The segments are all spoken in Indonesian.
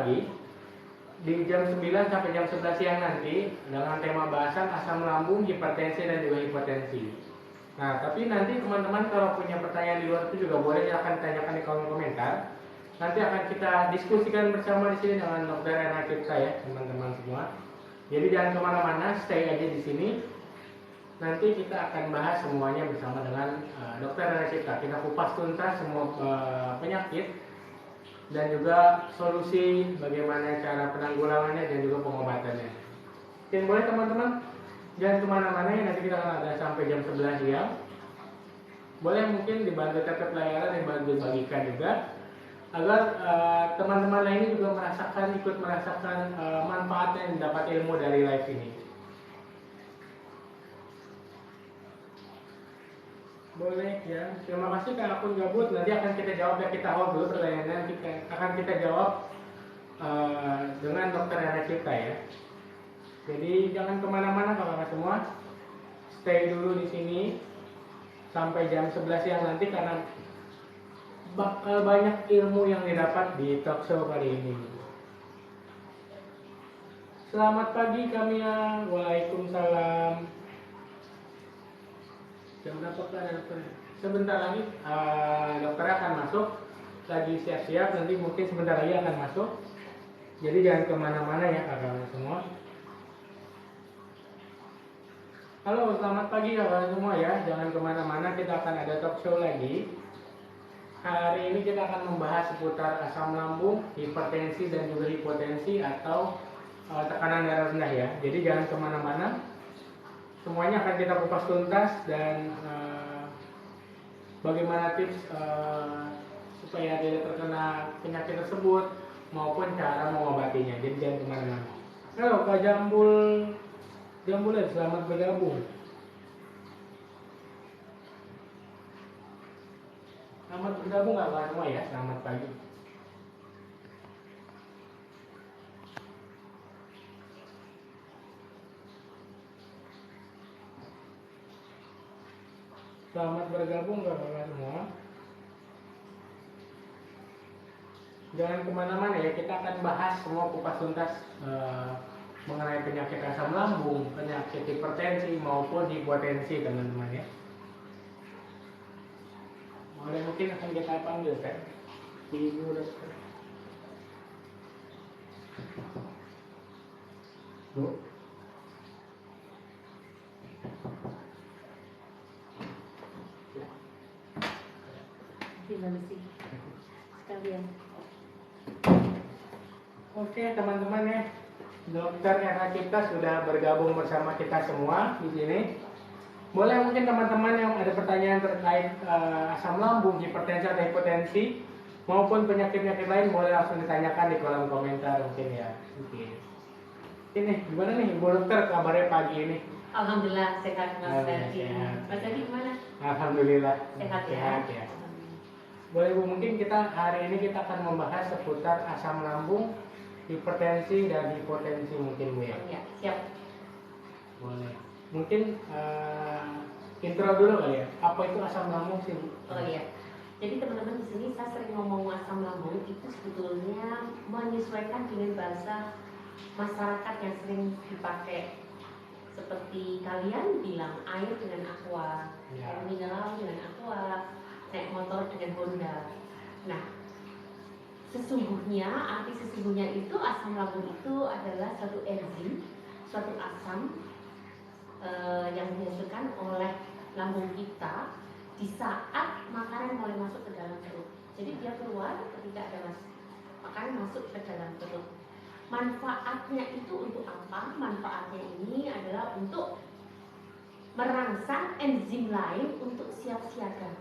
pagi di jam 9 sampai jam 11 siang nanti dengan tema bahasan asam lambung, hipertensi dan juga hipotensi. Nah, tapi nanti teman-teman kalau punya pertanyaan di luar itu juga boleh silahkan tanyakan di kolom komentar. Nanti akan kita diskusikan bersama di sini dengan Dr. Ena Cipta ya, teman-teman semua. Jadi jangan kemana-mana, stay aja di sini. Nanti kita akan bahas semuanya bersama dengan Dr. Ena Cipta. Kita kupas tuntas semua penyakit dan juga solusi bagaimana cara penanggulangannya dan juga pengobatannya. Oke, boleh teman-teman jangan kemana-mana ya, nanti kita akan ada sampai jam 11 siang. Boleh mungkin dibantu tetap layanan, dibantu bagikan juga agar teman-teman lainnya juga ikut merasakan manfaatnya dan dapat ilmu dari live ini. Boleh ya, terima kasih Kak Akun Gabut. Nanti akan kita jawab ya, kita hold dulu pertanyaan, akan kita jawab dengan Dr. Ena Cipta ya. Jadi jangan kemana-mana kakak semua, stay dulu di sini sampai jam 11 siang nanti karena bakal banyak ilmu yang didapat di talk show kali ini. Selamat pagi Kamia, waalaikumsalam. Jam berapa dokter? Sebentar lagi dokter akan masuk, lagi siap-siap, nanti mungkin sebentar lagi akan masuk. Jadi jangan kemana-mana ya kakak semua. Halo, selamat pagi kakak semua ya, jangan kemana-mana, kita akan ada talk show lagi. Hari ini kita akan membahas seputar asam lambung, hipertensi dan juga hipotensi atau tekanan darah rendah ya. Jadi jangan kemana-mana, semuanya akan kita kupas tuntas dan bagaimana tips supaya tidak terkena penyakit tersebut maupun cara mengobatinya. Jadi jangan kemana-mana. Halo Kak Jambulan, selamat bergabung. Selamat bergabung kakak semua ya, selamat pagi. Selamat bergabung kakak semua. Jangan kemana-mana ya, kita akan bahas semua kupas tuntas mengenai penyakit asam lambung, penyakit hipertensi maupun hipotensi teman-teman ya. Boleh mungkin akan kita panggil kan Ibu dokter. Bu. Gimana sih sekalian? Oke teman-teman ya, Dokter Ena Cipta sudah bergabung bersama kita semua di sini. Boleh mungkin teman-teman yang ada pertanyaan terkait asam lambung, hipertensi atau hipotensi maupun penyakit-penyakit lain boleh langsung ditanyakan di kolom komentar mungkin ya. Oke. Ini gimana nih Ibu Dokter kabarnya pagi ini? Alhamdulillah sehat Mas Ferdi. Mas Ferdi gimana? Alhamdulillah Sehat ya. Sehat ya. Boleh Bu, mungkin hari ini kita akan membahas seputar asam lambung, hipertensi dan hipotensi mungkin Bu ya. Ya, siap. Boleh. Mungkin intro dulu kali ya. Apa itu asam lambung sih Bu? Oh iya. Jadi teman-teman di sini saya sering ngomong asam lambung itu sebetulnya menyesuaikan dengan bahasa masyarakat yang sering dipakai. Seperti kalian bilang air dengan aqua, air mineral dengan aqua, naik motor dengan Honda. Nah, sesungguhnya arti sesungguhnya itu asam lambung itu adalah suatu enzim, suatu asam yang dihasilkan oleh lambung kita di saat makanan mulai masuk ke dalam perut. Jadi dia keluar ketika ada makanan masuk ke dalam perut. Manfaatnya itu untuk apa? Manfaatnya ini adalah untuk merangsang enzim lain untuk siap siaga.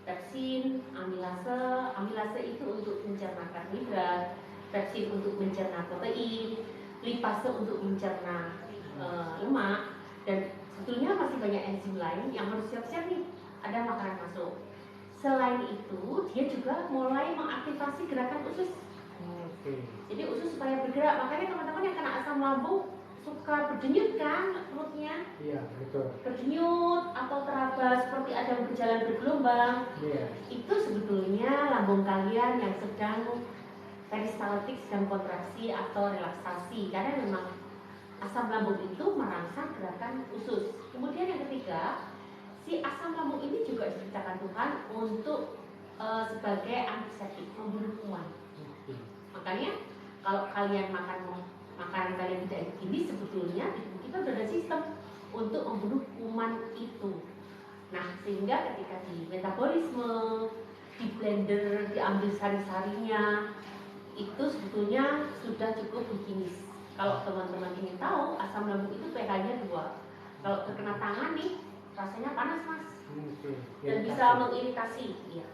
Pepsin, amilase itu untuk mencerna karbohidrat, pepsin untuk mencerna protein, lipase untuk mencerna lemak, dan sebetulnya masih banyak enzim lain yang harus siap-siap nih ada makanan masuk. Selain itu, dia juga mulai mengaktifasi gerakan usus. Jadi usus supaya bergerak. Makanya teman-teman yang kena asam lambung suka berdenyut kan perutnya? Iya, betul. Berdenyut atau teraba seperti ada yang berjalan bergelombang. Iya. Itu sebetulnya lambung kalian yang sedang peristaltik sedang kontraksi atau relaksasi, karena memang asam lambung itu merangsang gerakan usus. Kemudian yang ketiga, si asam lambung ini juga diciptakan Tuhan untuk sebagai antiseptik, membunuh kuman. Makanya kalau kalian makan makanan kalian tidak begini, sebetulnya di tubuh kita sudah ada sistem untuk membunuh kuman itu. Nah, sehingga ketika di metabolisme, di blender, diambil sari-sarinya, itu sebetulnya sudah cukup higienis. Kalau teman-teman ingin tahu, asam lambung itu pH-nya 2. Kalau terkena tangan nih, rasanya panas mas, dan bisa mengiritasi. Iya.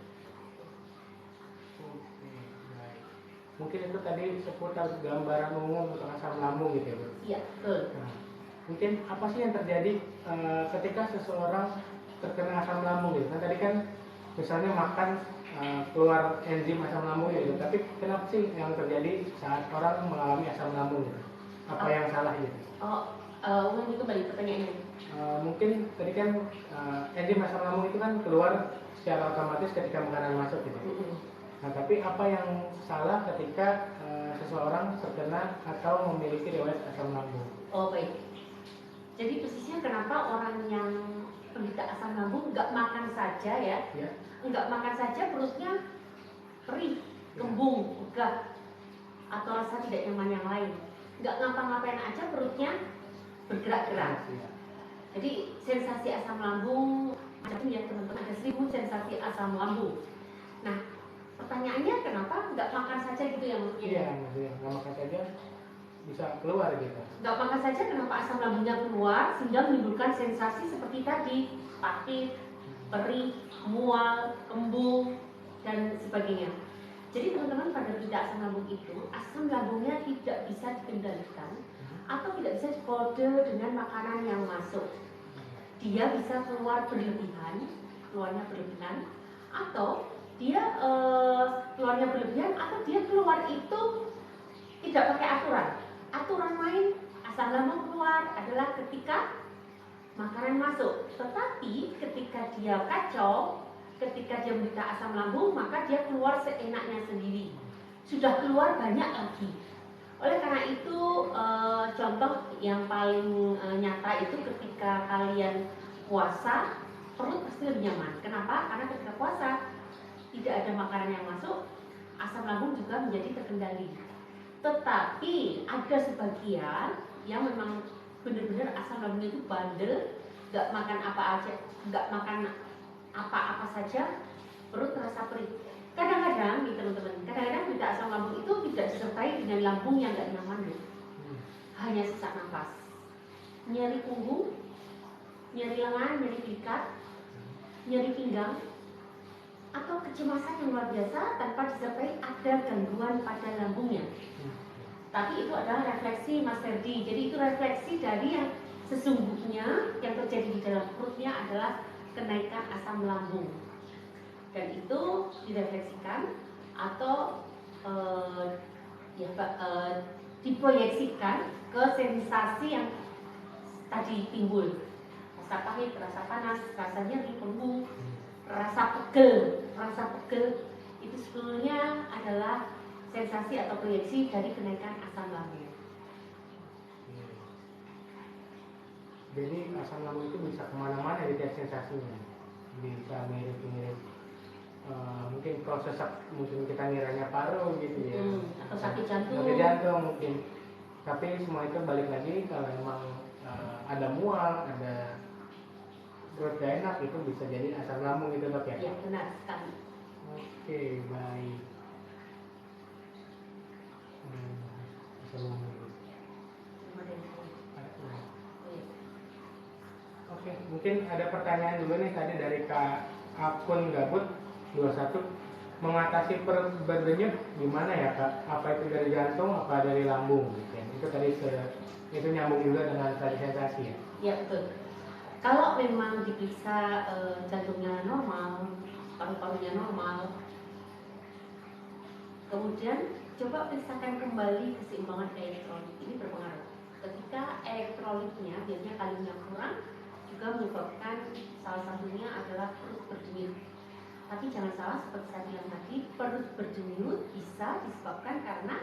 Mungkin itu tadi seputar gambaran umum untuk asam lambung gitu ya Bu? Iya, betul. Nah, mungkin apa sih yang terjadi ketika seseorang terkena asam lambung gitu? Kan tadi kan misalnya makan keluar enzim asam lambung gitu, tapi kenapa sih yang terjadi saat orang mengalami asam lambung gitu? Apa yang salah gitu? Ulangi kembali pertanyaannya. Mungkin tadi kan enzim asam lambung itu kan keluar secara otomatis ketika makanan masuk gitu. Nah, tapi apa yang salah ketika seseorang terkena atau memiliki riwayat asam lambung? Oh baik. Jadi persisnya kenapa orang yang penderita asam lambung nggak makan saja ya? Nggak makan saja perutnya perih, kembung, begah, atau rasa tidak nyaman yang lain. Nggak ngapa-ngapain aja perutnya bergerak-gerak. Jadi sensasi asam lambung macam ya teman-teman, ada 1000 sensasi asam lambung. Nah, pertanyaannya kenapa nggak makan saja gitu ya maksudnya? Iya, maksudnya nggak makan saja bisa keluar gitu. Nggak makan saja kenapa asam lambungnya keluar sehingga menimbulkan sensasi seperti tadi, sakit, perih, mual, kembung, dan sebagainya. Jadi teman-teman pada penderita asam lambung itu, asam lambungnya tidak bisa dikendalikan atau tidak bisa dikode dengan makanan yang masuk. Dia bisa keluarnya berlebihan, atau dia keluarnya berlebihan, atau dia keluar itu tidak pakai aturan. Aturan main asam lambung keluar adalah ketika makanan masuk. Tetapi ketika dia kacau, ketika dia menderita asam lambung, maka dia keluar seenaknya sendiri. Sudah keluar banyak lagi. Oleh karena itu contoh yang paling nyata itu ketika kalian puasa, perut pasti lebih nyaman. Kenapa? Karena ketika puasa tidak ada makanan yang masuk, asam lambung juga menjadi terkendali. Tetapi ada sebagian yang memang benar-benar asam lambungnya itu bandel, nggak makan apa aja, nggak makan apa-apa saja, perut terasa perih. Kadang-kadang nih teman-teman, kadang-kadang berita asam lambung itu tidak disertai dengan lambung yang nggak nyaman loh. Hanya sesak nafas, nyeri punggung, nyeri lengan, nyeri belikat, nyeri pinggang, atau kecemasan yang luar biasa tanpa disertai ada gangguan pada lambungnya. Tapi itu adalah refleksi Mas Ferdi. Jadi itu refleksi dari yang sesungguhnya yang terjadi di dalam perutnya adalah kenaikan asam lambung. Dan itu direfleksikan atau diproyeksikan ke sensasi yang tadi timbul. Rasa pahit, rasa panas, rasa nyeri punggung, rasa pegel itu sebetulnya adalah sensasi atau proyeksi dari kenaikan asam lambung. Jadi asam lambung itu bisa kemana-mana di tiap sensasinya, bisa mirip-mirip mungkin kalau sesak mungkin kita ngiranya paru gitu ya, atau sakit jantung mungkin. Tapi semua itu balik lagi kalau memang ada mual, ada perut gak enak, itu bisa jadi asam lambung gitu dok ya? Iya benar sekali. Oke, baik. Asam lambung. Oke, mungkin ada pertanyaan dulu nih tadi dari Kak Akun Gabut 21. Mengatasi perut berdenyut gimana ya Kak? Apa itu dari jantung, apa dari lambung? Itu tadi itu nyambung juga dengan tadi sensasi ya? Iya betul. Kalau memang diperiksa jantungnya normal, paru-parunya normal, kemudian coba periksakan kembali keseimbangan elektrolit. Ini berpengaruh. Ketika elektrolitnya biasanya kaliumnya kurang, juga menyebabkan salah satunya adalah perut berdenyut. Tapi jangan salah, seperti saya bilang tadi, perut berdenyut bisa disebabkan karena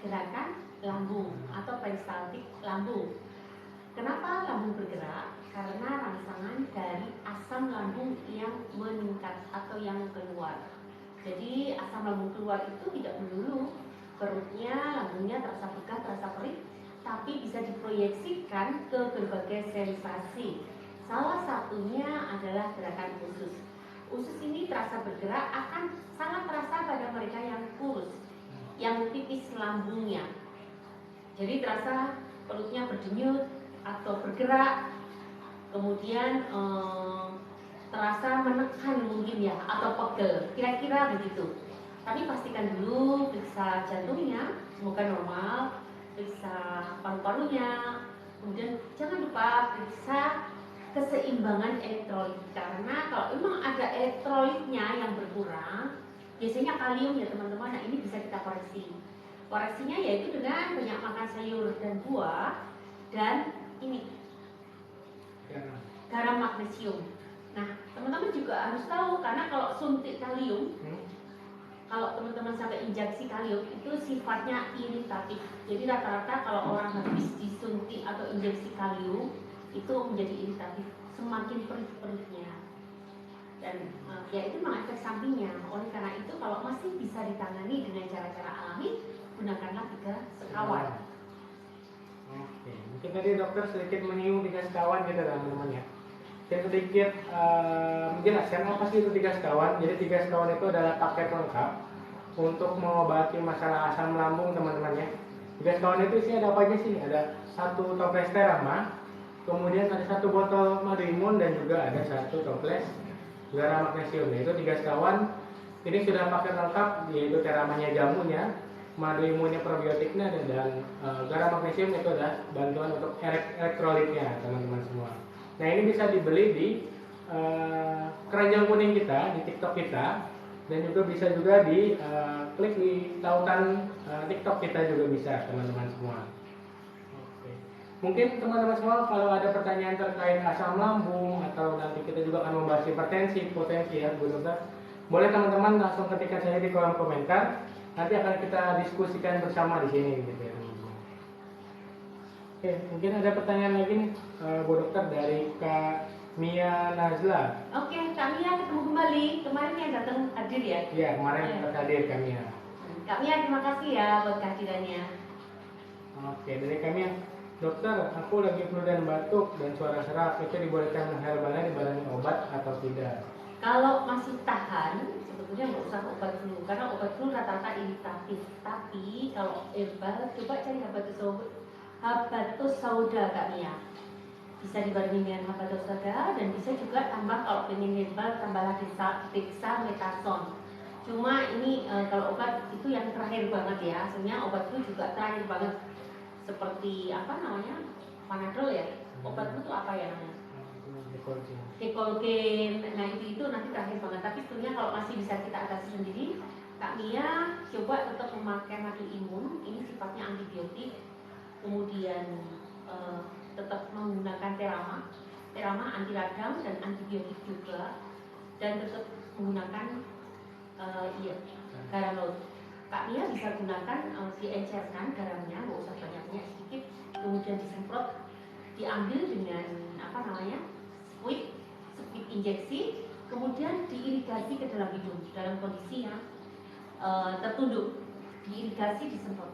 gerakan lambung atau peristaltik lambung. Kenapa lambung bergerak? Karena rangsangan dari asam lambung yang meningkat atau yang keluar. Jadi asam lambung keluar itu tidak melulu perutnya, lambungnya terasa begah, terasa perih, tapi bisa diproyeksikan ke berbagai sensasi. Salah satunya adalah gerakan usus. Usus ini terasa bergerak akan sangat terasa pada mereka yang kurus, yang tipis lambungnya. Jadi terasa perutnya berdenyut atau bergerak, kemudian terasa menekan mungkin ya, atau pegel, kira-kira begitu. Tapi pastikan dulu periksa jantungnya, semoga normal, periksa paru-parunya, kemudian jangan lupa periksa keseimbangan elektrolit, karena kalau memang ada elektrolitnya yang berkurang, biasanya kalium ya teman-teman. Nah ini bisa kita koreksi. Koreksinya yaitu dengan banyak makan sayur dan buah, dan ini garam magnesium. Nah teman-teman juga harus tahu, karena kalau suntik kalium, kalau teman-teman sampai injeksi kalium itu sifatnya iritatif. Jadi rata-rata kalau orang habis disuntik atau injeksi kalium itu menjadi iritatif, semakin perih-perihnya, dan ya itu memang efek sampingnya. Oleh karena itu kalau masih bisa ditangani dengan cara-cara alami, gunakanlah 3 sekawan. Oke, mungkin tadi dokter sedikit menyinggung 3 sekawan gitu teman-teman ya. Saya sedikit menjelaskan apa sih itu 3 sekawan. Jadi 3 sekawan itu adalah paket lengkap untuk mengobati masalah asam lambung teman-teman ya. 3 sekawan itu isinya ada apa aja sih? Ada 1 toples terama, kemudian ada 1 botol madu imun, dan juga ada 1 toples garam magnesium. Itu 3 sekawan. Ini sudah paket lengkap, yaitu teramanya jamunya, madu imunnya probiotiknya, dan garam magnesium itu adalah bantuan untuk elektrolitnya teman-teman semua. Nah ini bisa dibeli di keranjang kuning kita, di TikTok kita, dan juga bisa juga di klik di tautan TikTok kita juga bisa teman-teman semua. Oke. Mungkin teman-teman semua kalau ada pertanyaan terkait asam lambung, atau nanti kita juga akan membahas hipertensi, potensi ya Bu Dokter, boleh teman-teman langsung ketikkan saja di kolom komentar. Nanti akan kita diskusikan bersama di sini gitu ya teman-teman. Oke, mungkin ada pertanyaan lagi nih Bu Dokter dari Kak Mia Nazla. Oke, Kak Mia ketemu kembali. Kemarin yang datang hadir ya? Iya, kemarin hadir Kak Mia. Kak Mia terima kasih ya buat kehadirannya. Oke, dari Kak Mia, Dokter, aku lagi flu dan batuk dan suara serak, itu dibolehkan herbalnya dibarengi obat atau tidak? Kalau masih tahan, sebetulnya nggak usah obat flu, karena obat flu rata-rata iritatif. Tapi kalau herbal, coba cari habatus sauda Kak Mia. Bisa dibarengi dengan habatus sauda, dan bisa juga tambah kalau pengen herbal, tambahlah dexamethasone. Cuma ini kalau obat itu yang terakhir banget ya, sebenarnya obat flu juga terakhir banget. Seperti apa namanya, Panadol ya, obat flu itu apa ya namanya? Dekolgen. Nah itu nanti terakhir banget. Tapi sebenarnya kalau masih bisa kita atasi sendiri, Kak Mia coba tetap memakai madu imun. Ini sifatnya antibiotik. Kemudian tetap menggunakan terama anti radang dan antibiotik juga, dan tetap menggunakan garam laut. Kak Mia bisa gunakan diencerkan garamnya, nggak usah banyak-banyak, sedikit, kemudian disemprot, diambil dengan apa namanya, squid injeksi, kemudian diirigasi ke dalam hidung dalam kondisi yang tertunduk, diirigasi, disemprot.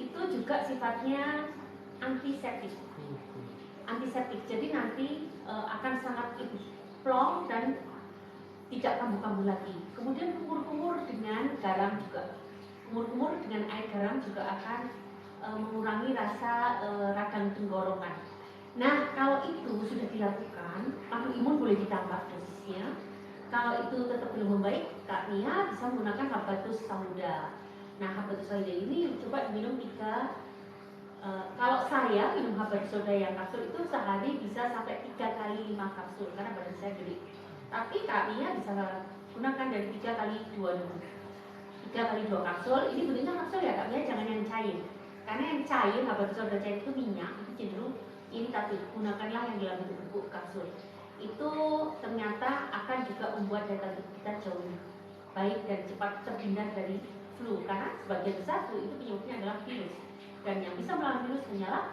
Itu juga sifatnya antiseptik. Jadi nanti akan sangat plong dan tidak kambuh-kambuh lagi. Kemudian kumur-kumur dengan garam juga. Kumur-kumur dengan air garam juga akan mengurangi rasa radang tenggorokan. Nah, kalau itu sudah dilakukan, madu imun boleh ditambah dosisnya. Kalau itu tetap belum membaik, Kak Mia bisa menggunakan habatus sauda. Nah, habatus sauda ini coba diminum 3. Kalau saya minum habatus sauda yang kapsul itu sehari bisa sampai 3 kali 5 kapsul, karena badan saya gede. Tapi Kak Mia bisa gunakan dari 3 kali 2 dulu. 3 kali 2 kapsul. Ini bentuknya kapsul ya Kak Mia, jangan yang cair. Karena yang cair, habatus sauda cair itu minyak, itu cenderung iritatif. Gunakanlah yang dalam bentuk bubuk kapsul. itu ternyata akan juga membuat daya tahan tubuh kita jauh lebih baik dan cepat terhindar dari flu, karena sebagian besar flu itu penyebabnya adalah virus, dan yang bisa melawan virus hanyalah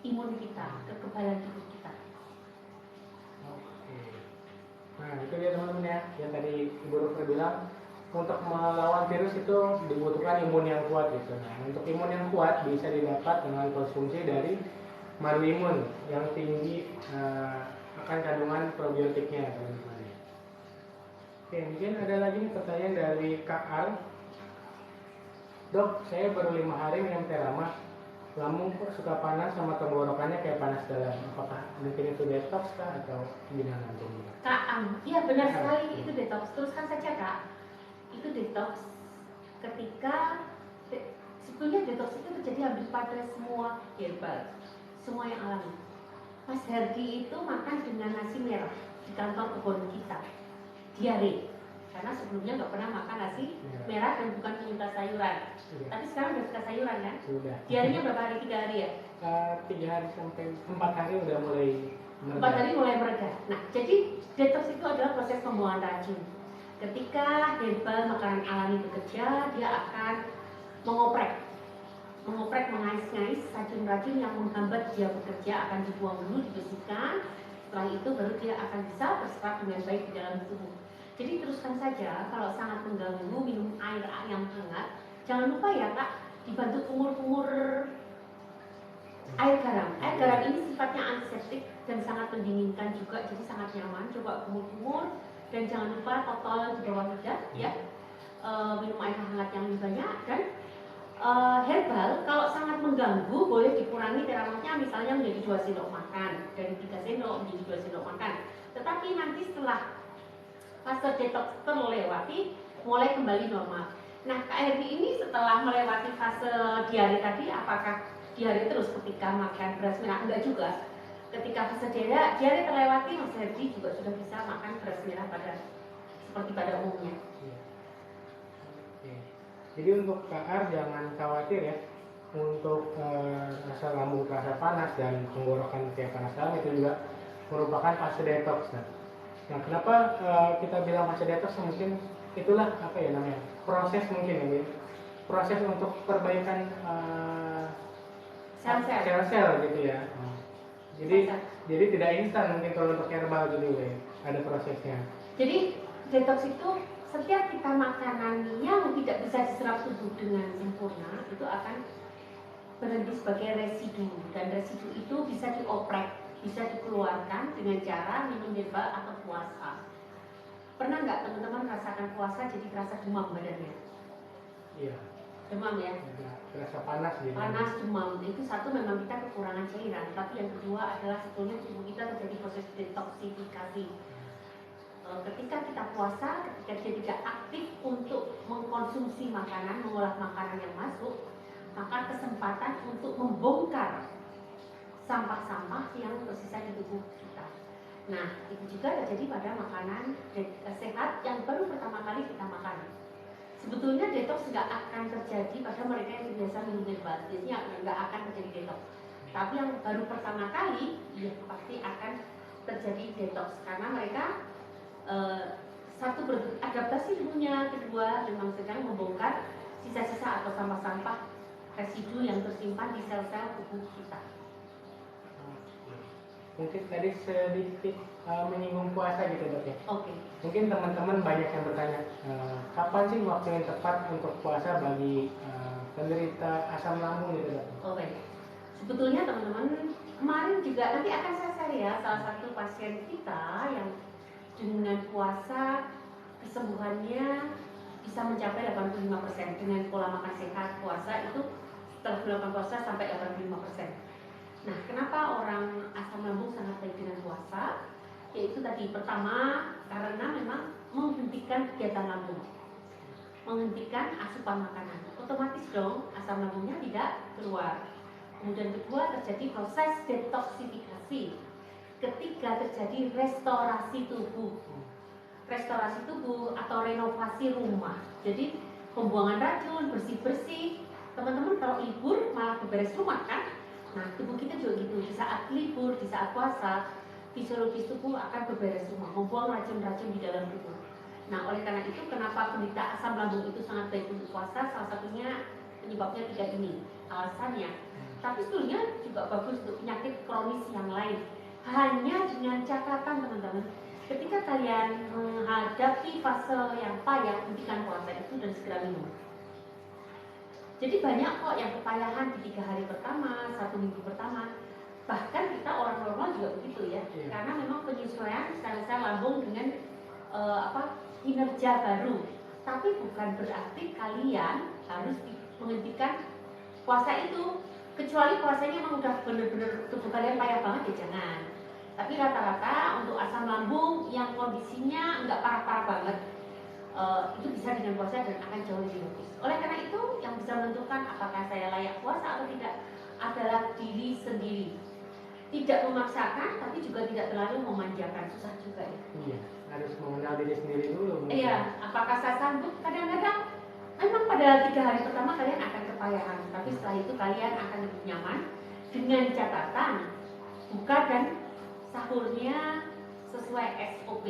imun kita, kekebalan tubuh kita. Oke. Nah itu dia teman-teman ya, yang tadi Ibu Dokter bilang untuk melawan virus itu dibutuhkan imun yang kuat gitu. Nah untuk imun yang kuat bisa didapat dengan konsumsi dari madu imun yang tinggi akan kandungan probiotiknya teman-teman. Oke, mungkin ada lagi nih pertanyaan dari Kak Ar. Dok, saya baru 5 hari minum Teramas, lambung kok suka panas sama tenggorokannya kayak panas dalam. Apakah mungkin itu detox kah atau gimana tuh? Kak Ang, iya benar sekali, itu detox. Teruskan saja Kak. Itu detox ketika sebetulnya detox itu terjadi hampir pada semua herbal, semua yang alami. Mas Hardi itu makan dengan nasi merah di kantor kebun kita, diare, karena sebelumnya nggak pernah makan nasi merah dan bukan penyuka sayuran. Tapi sekarang udah suka sayuran kan? Sudah. Diarenya berapa hari? 3 hari ya? 3 hari sampai 4 hari udah mulai mereda. 4 hari mulai mereda. Nah, jadi detox itu adalah proses pembuangan racun. Ketika herbal makanan alami bekerja, dia akan mengoprek, mengais-ngais racun-racun yang menghambat dia bekerja, akan dibuang dulu, dibersihkan. Setelah itu baru dia akan bisa berserap dengan baik di dalam tubuh. Jadi teruskan saja, kalau sangat mengganggu minum air yang hangat. Jangan lupa ya Kak, dibantu kumur-kumur air garam. Air garam ini sifatnya antiseptik dan sangat mendinginkan juga, jadi sangat nyaman. Coba kumur-kumur dan jangan lupa totol di bawah lidah ya. Minum air hangat yang lebih banyak, dan herbal kalau sangat mengganggu boleh dikurangi teramasnya, misalnya menjadi 2 sendok makan, dari 3 sendok menjadi 2 sendok makan. Tetapi nanti setelah fase detox terlewati, mulai kembali normal. Nah, Kak Herdi ini setelah melewati fase diare tadi, apakah diare terus ketika makan beras merah? Enggak juga. Ketika fase diare terlewati, Mas Herdi juga sudah bisa makan beras merah seperti pada umumnya. Oke. Jadi untuk KR jangan khawatir ya, untuk rasa lambung terasa panas dan tenggorokan kayak panas dalam itu juga merupakan fase detox. Nah, kenapa kita bilang fase detox? Mungkin itulah apa ya namanya, proses mungkin ya, proses untuk perbaikan sel-sel gitu ya. Jadi tidak instan mungkin kalau untuk herbal gitu ya, ada prosesnya. Jadi detox itu setiap kita makanan yang tidak bisa diserap tubuh dengan sempurna itu akan berhenti sebagai residu, dan residu itu bisa dioprek, bisa dikeluarkan dengan cara minum herbal atau puasa. Pernah nggak teman-teman merasakan puasa jadi terasa demam badannya? Iya. Demam ya? Terasa panas gitu. Panas, demam. Itu satu, memang kita kekurangan cairan. Tapi yang kedua adalah sebetulnya tubuh kita terjadi proses detoksifikasi. Ketika kita puasa, ketika dia tidak aktif untuk mengkonsumsi makanan, mengolah makanan yang masuk, maka kesempatan untuk membongkar sampah-sampah yang tersisa di tubuh kita. Nah, itu juga terjadi pada makanan sehat yang baru pertama kali kita makan. Sebetulnya detox nggak akan terjadi pada mereka yang biasa minum herbal, biasanya nggak akan terjadi detox. Tapi yang baru pertama kali, ya pasti akan terjadi detox karena mereka satu beradaptasi tubuhnya, kedua memang sedang membongkar sisa-sisa atau sampah-sampah residu yang tersimpan di sel-sel tubuh kita. Mungkin tadi sedikit menyinggung puasa gitu Dok ya. Oke. Mungkin teman-teman banyak yang bertanya, kapan sih waktu yang tepat untuk puasa bagi penderita asam lambung gitu Dok? Oh baik. Sebetulnya teman-teman, kemarin juga nanti akan saya share ya salah satu pasien kita yang dengan puasa kesembuhannya bisa mencapai 85% dengan pola makan sehat. Puasa itu setelah melakukan puasa sampai 85%. Nah, kenapa orang asam lambung sangat baik dengan puasa? Yaitu tadi, pertama karena memang menghentikan kegiatan lambung, menghentikan asupan makanan, otomatis dong asam lambungnya tidak keluar. Kemudian kedua, terjadi proses detoksifikasi ketika terjadi restorasi tubuh atau renovasi rumah. Jadi pembuangan racun, bersih-bersih. Teman-teman kalau libur malah beberes rumah kan? Nah, tubuh kita juga gitu. Di saat libur, di saat puasa, fisiologis tubuh akan berberes semua, membuang racun-racun di dalam tubuh. Nah, oleh karena itu kenapa penderita asam lambung itu sangat baik untuk puasa? Salah satunya penyebabnya tiga ini alasannya. Tapi sebetulnya juga bagus untuk penyakit kronis yang lain. Hanya dengan catatan teman-teman, ketika kalian menghadapi fase yang payah, hentikan puasa itu dan segera minum. Jadi banyak kok yang kepayahan di 3 hari pertama, 1 minggu pertama. Bahkan kita orang normal juga begitu ya, karena memang penyesuaian sel-sel lambung dengan kinerja baru. Tapi bukan berarti kalian harus menghentikan puasa itu, kecuali puasanya memang udah bener-bener tubuh kalian payah banget ya jangan. Tapi rata-rata untuk asam lambung yang kondisinya nggak parah-parah banget, itu bisa dengan puasa dan akan jauh lebih bagus. Oleh karena itu yang bisa menentukan apakah saya layak puasa atau tidak adalah diri sendiri. Tidak memaksakan tapi juga tidak terlalu memanjakan, susah juga ya. Iya, harus mengenal diri sendiri dulu. Iya, apakah saya sanggup? Kadang-kadang memang pada 3 hari pertama kalian akan kepayahan, tapi setelah itu kalian akan lebih nyaman dengan catatan buka dan sahurnya sesuai SOP.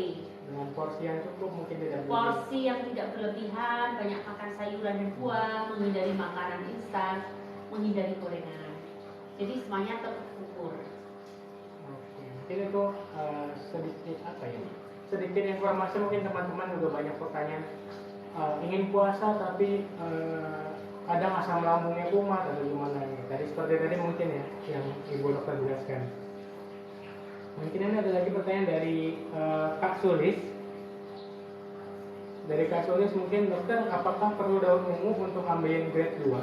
Dengan porsi yang cukup, mungkin tidak porsi yang tidak berlebihan, banyak makan sayuran dan buah, menghindari makanan instan, menghindari gorengan. Jadi semuanya terukur. Oke, mungkin itu sedikit informasi. Mungkin teman-teman juga banyak pertanyaan, ingin puasa tapi kadang asam lambungnya kumat atau gimana ya. Seperti tadi mungkin ya yang Ibu Dokter jelaskan. Mungkin ini ada lagi pertanyaan dari Kak Sulis. Dari Kak Sulis, mungkin dokter, apakah perlu daun ungu untuk ambeien grade 2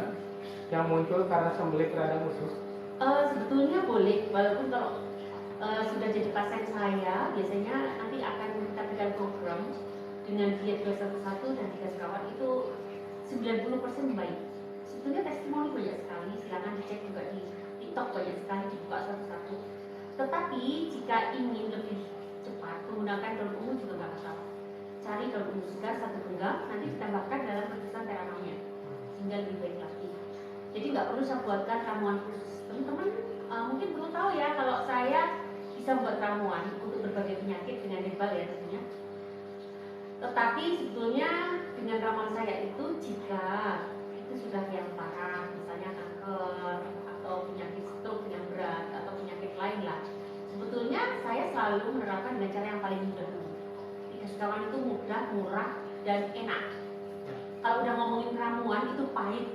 yang muncul karena sembelit radang usus? Sebetulnya boleh, walaupun kalau sudah jadi pasien saya, biasanya nanti akan kita berikan program dengan diet 211 dan 3 sekawan itu 90% baik. Sebetulnya testimoni banyak sekali, silakan dicek juga di TikTok, banyak sekali dibuka satu-satu. Tetapi jika ingin lebih cepat menggunakan daun ungu juga nggak masalah. Cari daun ungu segar 1 genggam, nanti ditambahkan dalam rebusan teramanya sehingga lebih baik lagi. Jadi nggak perlu saya buatkan ramuan khusus. Teman-teman mungkin perlu tahu ya, kalau saya bisa membuat ramuan untuk berbagai penyakit dengan herbal ya tentunya. Tetapi sebetulnya dengan ramuan saya itu jika itu sudah yang parah, misalnya kanker atau penyakit stroke yang berat atau penyakit lain lah, sebetulnya saya selalu menerapkan dengan cara yang paling mudah dulu. 3 sekawan itu mudah, murah, dan enak. Kalau udah ngomongin ramuan itu pahit.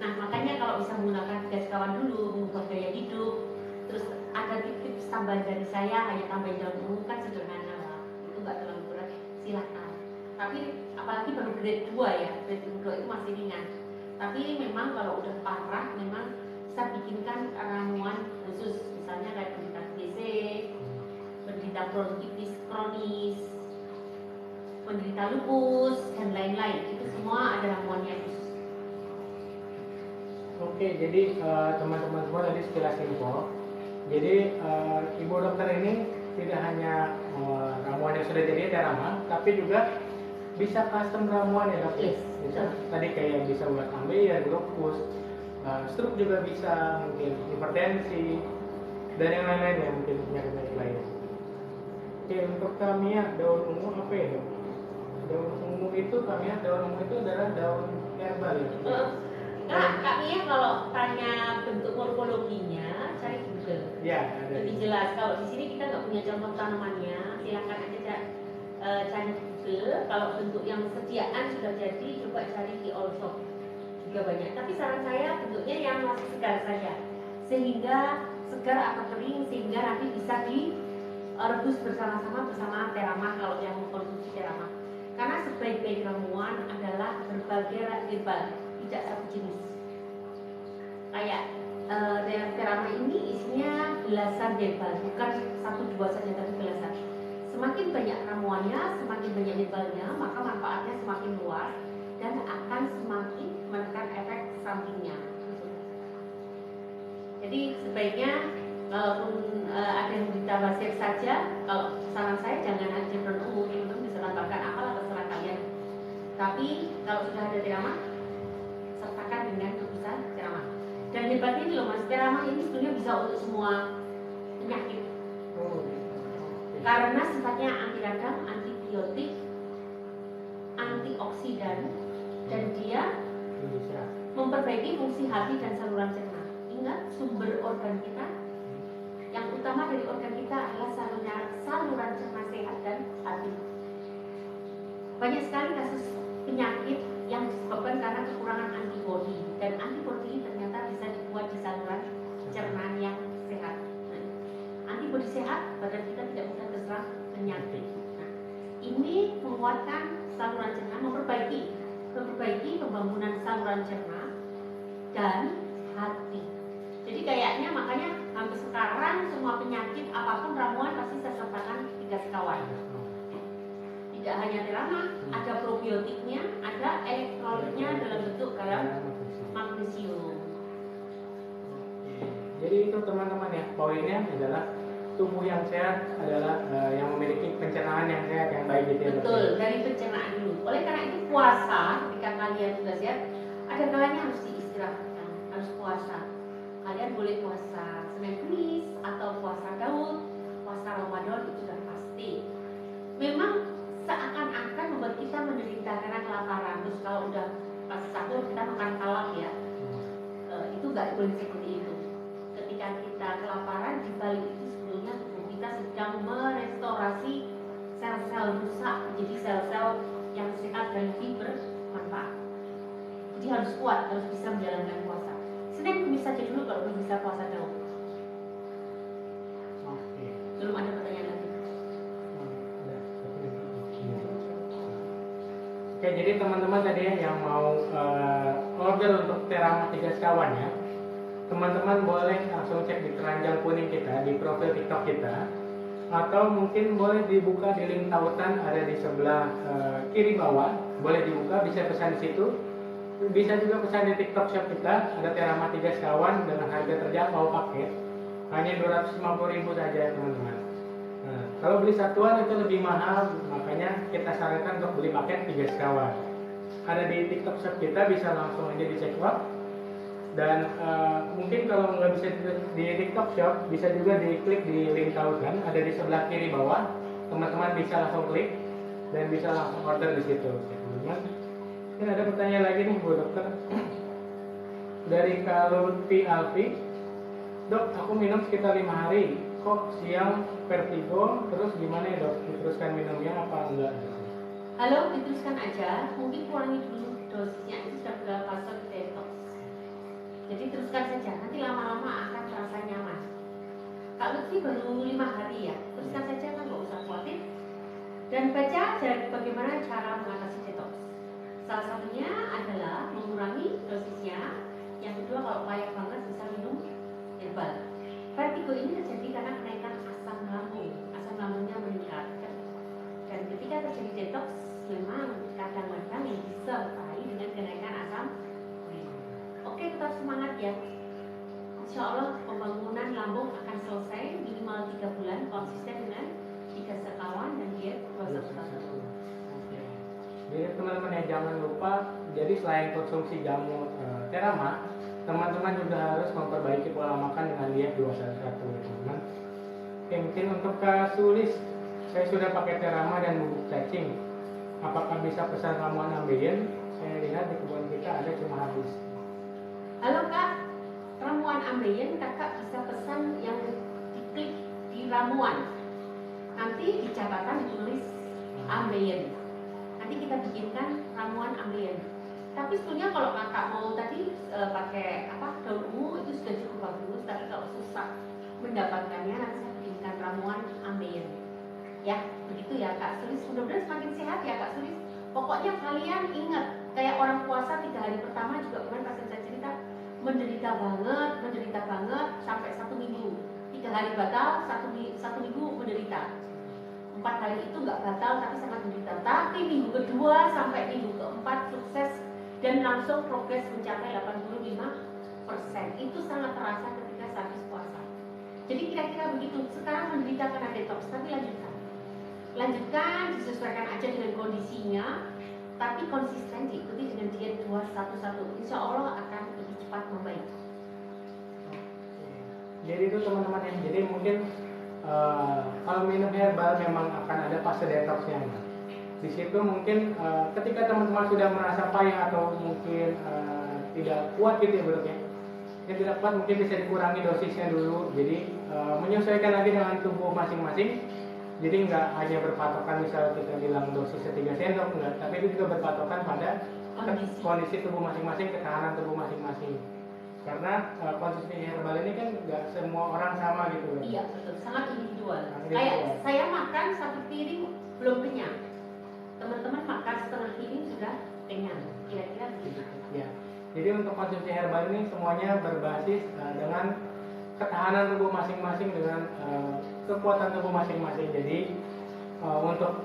Nah makanya kalau bisa menggunakan 3 sekawan dulu, mengubah gaya hidup, terus ada tips tambahan dari saya, hanya tambahin daun ungu kan sederhana lah, itu nggak terlalu berat, silahkan. Tapi apalagi baru grade 2 ya, grade 2 itu masih ringan. Tapi memang kalau udah parah, memang saya bikinkan ramuan khusus, misalnya kayak penderita TBC, penderita bronkitis kronis, penderita lupus, dan lain-lain. Itu semua ada ramuannya khusus. Oke, jadi teman-teman semua tadi sekilas info. Jadi Ibu Dokter ini tidak hanya ramuan yang sudah jadi terama, tapi juga bisa custom ramuan ya dok. Yes, bisa, tadi kayak bisa buat ambeien, lupus, stroke juga bisa, mungkin hipertensi dan yang lain-lain ya, mungkin penyakit lain. Oke, untuk Tamiya daun ungu apa ya dok? Daun ungu itu Tamiya, daun ungu itu adalah daun herbal ya. Kak Mia kalau tanya bentuk morfologinya, cari Google. Ya, ada. Lebih jelas. Kalau di sini kita nggak punya contoh tanamannya, silakan aja cari Google. Kalau bentuk yang sediaan sudah jadi, coba cari di all shop. Juga banyak. Tapi saran saya bentuknya yang masih segar saja, sehingga segar atau kering, sehingga nanti bisa direbus bersama-sama bersama terama kalau yang mengkonsumsi terama. Karena sebaik-baik ramuan adalah berbagai herbal, tidak satu jenis. Kayak terama ini isinya belasan herbal, bukan 1-2 saja tapi belasan. Semakin banyak ramuannya, semakin banyak herbalnya, maka manfaatnya semakin luas dan akan semakin menekan efek sampingnya. Jadi sebaiknya kalaupun ada yang ditambah saja, kalau saran saya jangan aja daun ungu, teman-teman bisa tambahkan apel atau serah kalian. Tapi kalau sudah ada terama, sertakan dengan rebusan terama. Dan hebatnya ini loh mas, terama ini sebenarnya bisa untuk semua penyakit. karena sifatnya anti radang, antibiotik, antioksidan, dan dia bisa. memperbaiki fungsi hati dan saluran cerna. Ingat, sumber organ kita yang utama dari organ kita adalah saluran cerna sehat dan hati. Banyak sekali kasus penyakit yang disebabkan karena kekurangan antibodi, dan antibodi ternyata bisa dibuat di saluran cerna yang sehat. Nah, antibodi sehat, badan kita tidak mudah terserang penyakit. Nah, ini menguatkan saluran cerna, memperbaiki pembangunan saluran cerna dan hati. Jadi kayaknya makanya hampir sekarang semua penyakit apapun ramuan pasti saya sertakan 3 sekawan. Tidak hanya terama, ada probiotiknya, ada elektrolitnya dalam bentuk garam magnesium. Jadi itu teman-teman ya, poinnya adalah tubuh yang sehat adalah yang memiliki pencernaan yang sehat, yang baik gitu ya. Betul, dari pencernaan dulu. Oleh karena itu puasa, ketika kalian sudah sehat, ada kalanya harus diistirahatkan, harus puasa. Kalian boleh puasa Senin Kemis atau puasa Daud, puasa Ramadan itu sudah pasti. Memang seakan-akan membuat kita menderita karena kelaparan. Terus kalau udah pas sahur kita makan kalap ya, itu nggak boleh seperti itu. Ketika kita kelaparan, di balik itu sebetulnya tubuh kita sedang merestorasi sel-sel rusak menjadi sel-sel yang sehat dan lebih bermanfaat. Jadi harus kuat, harus bisa menjalankan puasa. Senin Kemis saja dulu kalau belum bisa puasa Daud. Oke. Belum ada pertanyaan lagi. Oke, jadi teman-teman tadi ya yang mau order untuk Terama 3 sekawan ya, teman-teman boleh langsung cek di keranjang kuning kita, di profil TikTok kita, atau mungkin boleh dibuka di link tautan ada di sebelah kiri bawah, boleh dibuka, bisa pesan di situ. Bisa juga pesan di TikTok shop kita, ada Terama 3 sekawan dengan harga terjangkau paket hanya 250.000 saja teman-teman. Nah, kalau beli satuan itu lebih mahal, makanya kita sarankan untuk beli paket 3 sekawan. Ada di TikTok shop kita, bisa langsung aja di check out. Dan mungkin kalau nggak bisa di TikTok shop, bisa juga diklik di link tautan, ada di sebelah kiri bawah. Teman-teman bisa langsung klik dan bisa langsung order di situ. Teman-teman, ini ada pertanyaan lagi nih Bu Dokter dari Kak Lutfi Alfi. Dok, aku minum sekitar 5 hari, kok siang vertigo, terus gimana ya dok? Diteruskan minumnya apa enggak? Halo, diteruskan aja, mungkin kurangi dulu dosisnya, itu sudah berapa fase detox. Jadi teruskan saja, nanti lama-lama akan terasa nyaman. Kak Lutfi baru 5 hari ya, teruskan saja kan nggak usah khawatir. Dan baca bagaimana cara mengatasi detox. Salah satunya adalah mengurangi dosisnya. Yang kedua, kalau layak banget bisa minum herbal. Vertigo ini terjadi karena kenaikan asam lambung. Asam lambungnya meningkat. Dan ketika terjadi detox, memang kadang-kadang yang disertai dengan kenaikan asam. Oke, tetap semangat ya. Insya Allah pembangunan lambung akan selesai minimal 3 bulan, konsisten dengan 3 sekawan dan diet 21. Jadi teman-teman ya jangan lupa, jadi selain konsumsi jamu Terama, teman-teman juga harus memperbaiki pola makan dengan diet 211 teman-teman. Oke, mungkin untuk Kak Sulis, saya sudah pakai Terama dan bubuk cacing. Apakah bisa pesan ramuan ambeien? Saya lihat di kebun kita ada cuma habis. Halo Kak, ramuan ambeien kakak bisa pesan yang diklik di ramuan. Nanti di catatan ditulis ambeien. Nanti kita bikinkan ramuan ambeien. Tapi sebetulnya kalau kakak mau tadi pakai daun ungu itu sudah cukup bagus. Tapi kalau susah mendapatkannya, nanti saya bikinkan ramuan ambeien. Ya, begitu ya Kak Sulis. Mudah-mudahan semakin sehat ya Kak Sulis. Pokoknya kalian ingat, kayak orang puasa 3 hari pertama juga kemarin pas saya cerita menderita banget sampai 1 minggu. 3 hari batal, 1 minggu menderita. 4 hari itu nggak batal tapi sangat menderita. Tapi minggu kedua sampai minggu keempat sukses dan langsung progres mencapai 85%. Itu sangat terasa ketika habis puasa. Jadi kira-kira begitu. Sekarang menderita karena detox, tapi lanjutkan, disesuaikan aja dengan kondisinya, tapi konsisten diikuti dengan diet 211. Insya Allah akan lebih cepat membaik. Jadi itu teman-teman ya. Jadi mungkin kalau minum herbal memang akan ada fase detoxnya. Di situ mungkin ketika teman-teman sudah merasa payah atau mungkin tidak kuat gitu ya berarti, yang tidak kuat mungkin bisa dikurangi dosisnya dulu. Jadi menyesuaikan lagi dengan tubuh masing-masing. Jadi nggak hanya berpatokan misal kita bilang dosisnya 3 sendok enggak, tapi itu juga berpatokan pada kondisi tubuh masing-masing, ketahanan tubuh masing-masing. Karena konsumsi herbal ini kan nggak semua orang sama gitu loh. Iya betul, sangat individual. Sangat Kayak individual. saya makan 1 piring belum kenyang, teman-teman makan setengah piring sudah kenyang. Kira-kira begitu. Ya. Jadi untuk konsumsi herbal ini semuanya berbasis dengan ketahanan tubuh masing-masing, dengan kekuatan tubuh masing-masing. Jadi untuk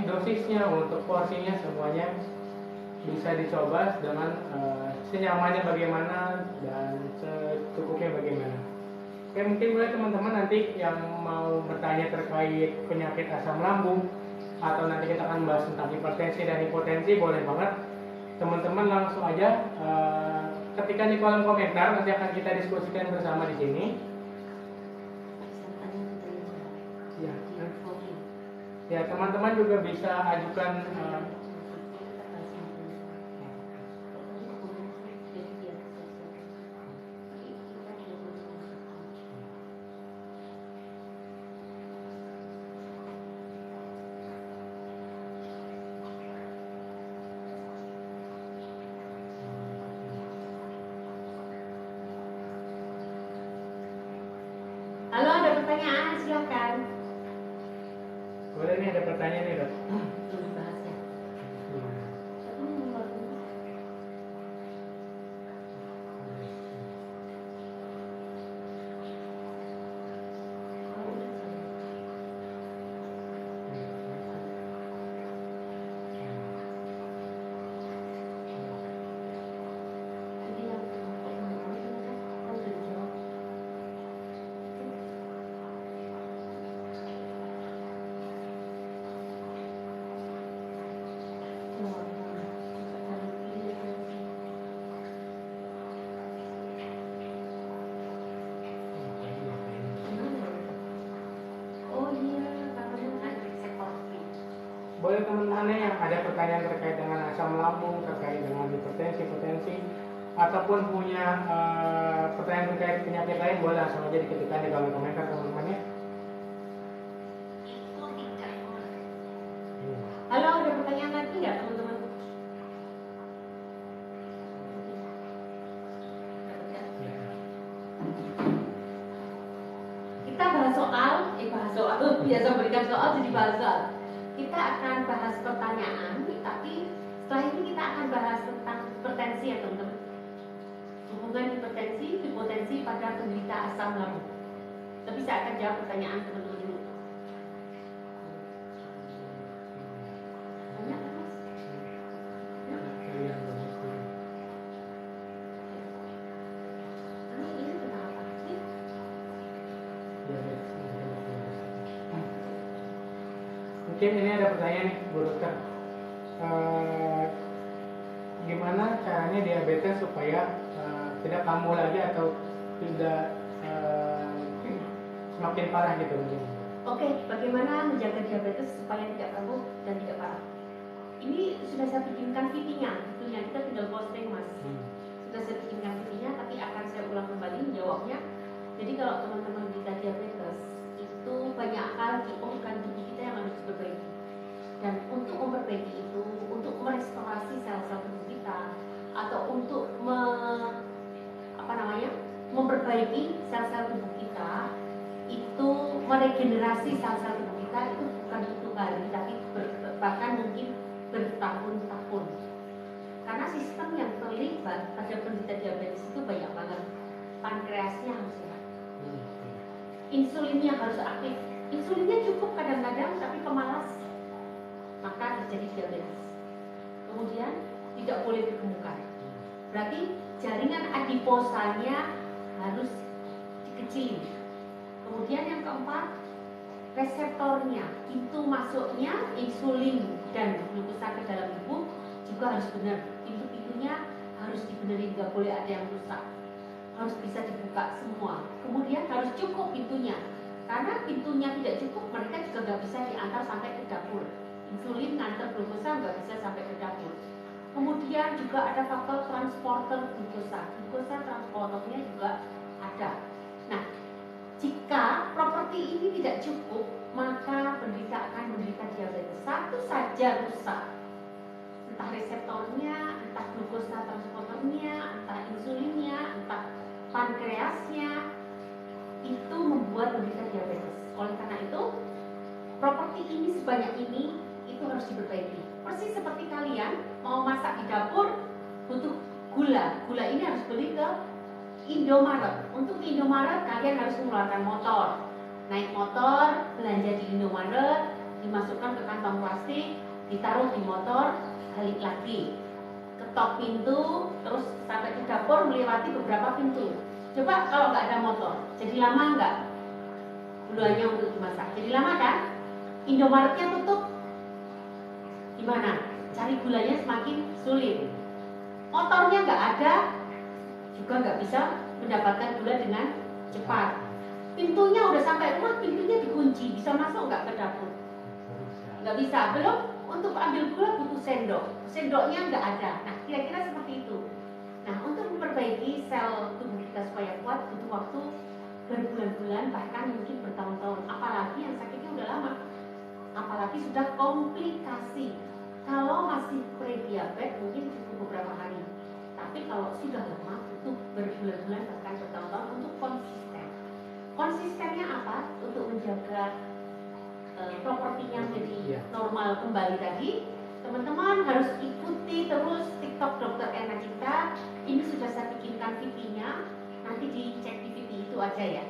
dosisnya, untuk porsinya semuanya bisa dicoba dengan senyamannya bagaimana dan secukupnya bagaimana. Oke, mungkin boleh teman-teman nanti yang mau bertanya terkait penyakit asam lambung atau nanti kita akan bahas tentang hipertensi dan hipotensi, boleh banget teman-teman langsung aja ketikkan di kolom komentar, nanti akan kita diskusikan bersama di sini. Ya, ya teman-teman juga bisa ajukan Halo, ada pertanyaan, silakan. boleh nih, ada pertanyaan nih dok. Belum bahas ya. Oh iya, katanya reseptorin. Boleh teman-teman yang ada pertanyaan terkait dengan asam lambung, terkait dengan hipertensi, ataupun punya pertanyaan terkait penyakit lain, boleh langsung aja diketikkan di kolom komentar teman-teman ya. Halo, ada pertanyaan lagi nggak teman-teman? Kita bahas soal, biasa berikan soal jadi bahas soal. Kita akan bahas pertanyaan, tapi setelah ini kita akan bahas tentang hipertensi ya teman-teman. Hubungan hipotensi pada penderita asam lambung. Tapi saya akan jawab pertanyaan teman-teman dulu. Banyak kan, Mas? Ini tentang apa sih? Mungkin ini ada pertanyaan nih Bu Dokter. Gimana caranya diabetes supaya tidak kambuh lagi atau tidak semakin parah gitu mungkin? Oke, bagaimana menjaga diabetes supaya tidak kambuh dan tidak parah? Ini sudah saya bikinkan videonya, kita tinggal posting Mas. Sudah saya bikinkan videonya, tapi akan saya ulang kembali menjawabnya. Jadi kalau teman-teman kita diabetes, itu banyak hal di organ tubuh kita yang harus diperbaiki. Dan untuk memperbaiki itu, untuk merestorasi sel-sel tubuh kita, atau untuk memperbaiki sel-sel tubuh kita, itu meregenerasi sel-sel tubuh kita itu bukan butuh hari, tapi bahkan mungkin bertahun-tahun. Karena sistem yang terlibat pada penderita diabetes itu banyak banget. Pankreasnya harus sehat, insulinnya harus aktif. Insulinnya cukup kadang-kadang tapi pemalas, maka terjadi diabetes. Kemudian tidak boleh dikemukan, berarti jaringan adiposanya harus dikecilin. Kemudian yang keempat, reseptornya, pintu masuknya insulin dan glukosa ke dalam tubuh juga harus benar. Pintu-pintunya harus dibenerin, nggak boleh ada yang rusak, harus bisa dibuka semua. Kemudian harus cukup pintunya, Karena pintunya tidak cukup, mereka juga nggak bisa diantar sampai ke dapur. Insulin ngantar glukosa nggak bisa sampai ke dapur. Kemudian juga ada faktor transporter glukosa. Glukosa transporternya juga ada. Nah, jika properti ini tidak cukup, maka penderita akan menderita diabetes. Satu saja rusak, entah reseptornya, entah glukosa transporternya, entah insulinnya, entah pankreasnya, itu membuat penderita diabetes. Oleh karena itu, properti ini sebanyak ini itu harus diperbaiki. Persis seperti kalian mau masak di dapur butuh gula. Gula ini harus beli ke Indomaret. Untuk Indomaret kalian harus mengeluarkan motor. Naik motor, belanja di Indomaret, dimasukkan ke kantong plastik, ditaruh di motor, balik lagi. Ketok pintu, terus sampai ke dapur melewati beberapa pintu. Coba kalau nggak ada motor, jadi lama nggak? Gulanya untuk dimasak, jadi lama kan? Indomaretnya tutup, gimana? Cari gulanya semakin sulit. Motornya nggak ada, juga nggak bisa mendapatkan gula dengan cepat. Pintunya udah sampai rumah, pintunya dikunci, bisa masuk nggak ke dapur? Nggak bisa. Belum untuk ambil gula butuh sendok, sendoknya nggak ada. Nah, kira-kira seperti itu. Nah, untuk memperbaiki sel tubuh kita supaya kuat butuh waktu berbulan-bulan, bahkan mungkin bertahun-tahun. Apalagi yang sakitnya udah lama, apalagi sudah komplikasi. Kalau masih pre-diabetes mungkin cukup beberapa hari, tapi kalau sudah lama butuh berbulan-bulan bahkan bertahun-tahun untuk konsisten. Konsistennya apa? Untuk menjaga propertinya menjadi normal kembali tadi. Teman-teman harus ikuti terus TikTok Dokter Erna Cipta. Ini sudah saya bikinkan VP-nya, nanti dicek di VP itu aja ya.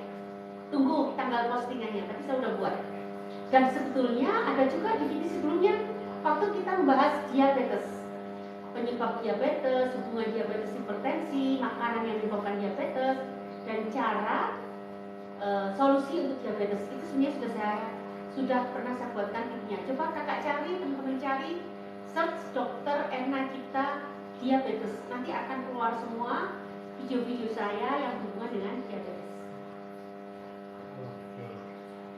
Tunggu tanggal postingannya, tapi saya udah buat. Dan sebetulnya ada juga di VP sebelumnya, waktu kita membahas diabetes, penyebab diabetes, hubungan diabetes hipertensi, makanan yang menyebabkan diabetes, dan cara solusi untuk diabetes. Itu sebenarnya sudah pernah saya buatkan VP-nya. Coba kakak cari, teman-teman cari, search Dokter Erna Cipta diabetes, nanti akan keluar semua video-video saya yang berhubungan dengan diabetes. Oke.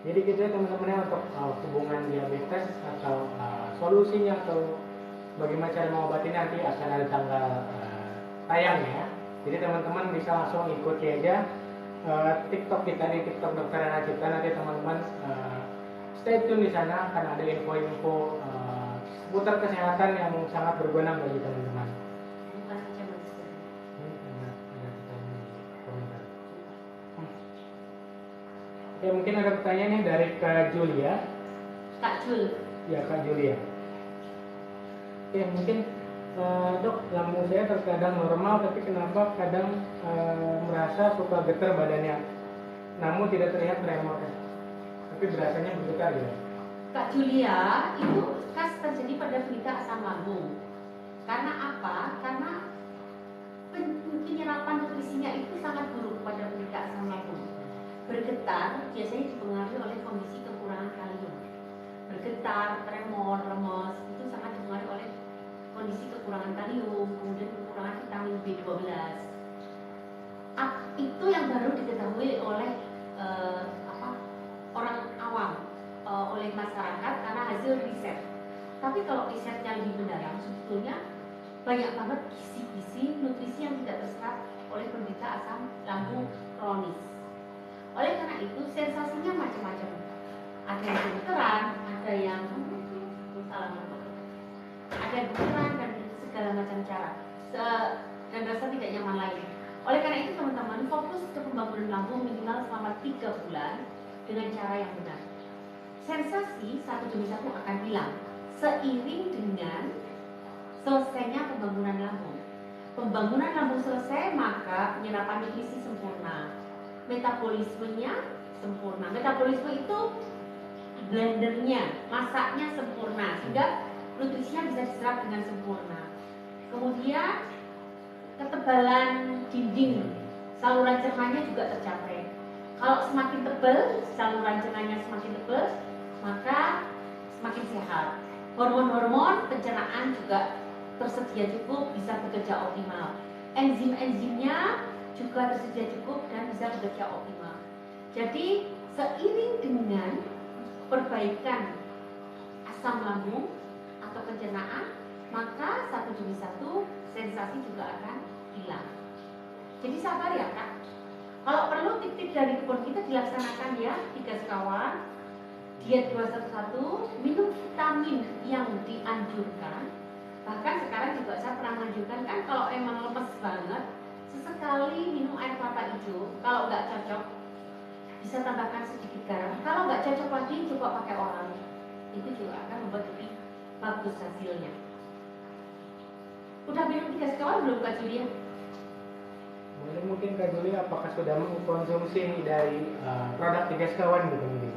Jadi kita teman-teman untuk hubungan diabetes atau solusinya atau bagaimana cara mengobati nanti akan ada tanggal tayang ya. Jadi teman-teman bisa langsung ikuti aja TikTok kita di TikTok Dokter Erna Cipta. Nanti teman-teman stay tune di sana akan ada info-info seputar kesehatan yang sangat berguna bagi teman-teman. Oke, mungkin ada pertanyaan nih dari Kak Julia. Kak Jul. Ya, Kak Julia. Oke, mungkin dok, lambung saya terkadang normal, tapi kenapa kadang merasa suka getar badannya, namun tidak terlihat tremor, tapi berasanya bergetar ya. Kak Julia, itu khas terjadi pada penderita asam lambung. Karena apa? Karena penyerapan nutrisinya itu sangat buruk pada penderita asam lambung. Bergetar biasanya dipengaruhi oleh kondisi kekurangan kalium. Bergetar, tremor, lemes itu sangat dipengaruhi oleh kondisi kekurangan kalium, kemudian kekurangan vitamin B12. Itu yang baru diketahui oleh orang awam, oleh masyarakat karena hasil riset. Tapi kalau risetnya lebih mendalam, sebetulnya banyak banget gizi-gizi nutrisi yang tidak terserap oleh penderita asam lambung kronis. Oleh karena itu sensasinya macam-macam. Ada yang gemeteran, ada yang gemeteran dan segala macam cara dan rasa tidak nyaman lain. Oleh karena itu teman-teman fokus ke pembangunan lambung minimal selama 3 bulan dengan cara yang benar. Sensasi satu demi satu akan hilang seiring dengan selesainya pembangunan lambung. Pembangunan lambung selesai, maka penyerapan nutrisi sempurna, metabolismenya sempurna. Metabolisme itu blendernya, masaknya sempurna sehingga nutrisinya bisa diserap dengan sempurna. Kemudian ketebalan dinding saluran cernanya juga tercapai. Kalau semakin tebal, saluran cernanya semakin tebal, maka semakin sehat. Hormon-hormon pencernaan juga tersedia cukup, bisa bekerja optimal. Enzim-enzimnya juga tersedia cukup dan bisa bekerja optimal. Jadi seiring dengan perbaikan asam lambung atau pencernaan, maka satu demi satu sensasi juga akan hilang. Jadi sabar ya Kak. Kalau perlu tip-tip dari kebun kita dilaksanakan ya, 3 sekawan, diet 211, minum vitamin yang dianjurkan. Bahkan sekarang juga saya pernah menganjurkan kan kalau emang lemes banget, sesekali minum air kelapa hijau. Kalau nggak cocok, bisa tambahkan sedikit garam. Kalau nggak cocok lagi, coba pakai oral. Itu juga akan membuat lebih bagus hasilnya. Udah minum 3 sekawan belum Kak Julia? Boleh mungkin Kak Juli apakah sudah mengkonsumsi dari produk 3 sekawan gitu mungkin?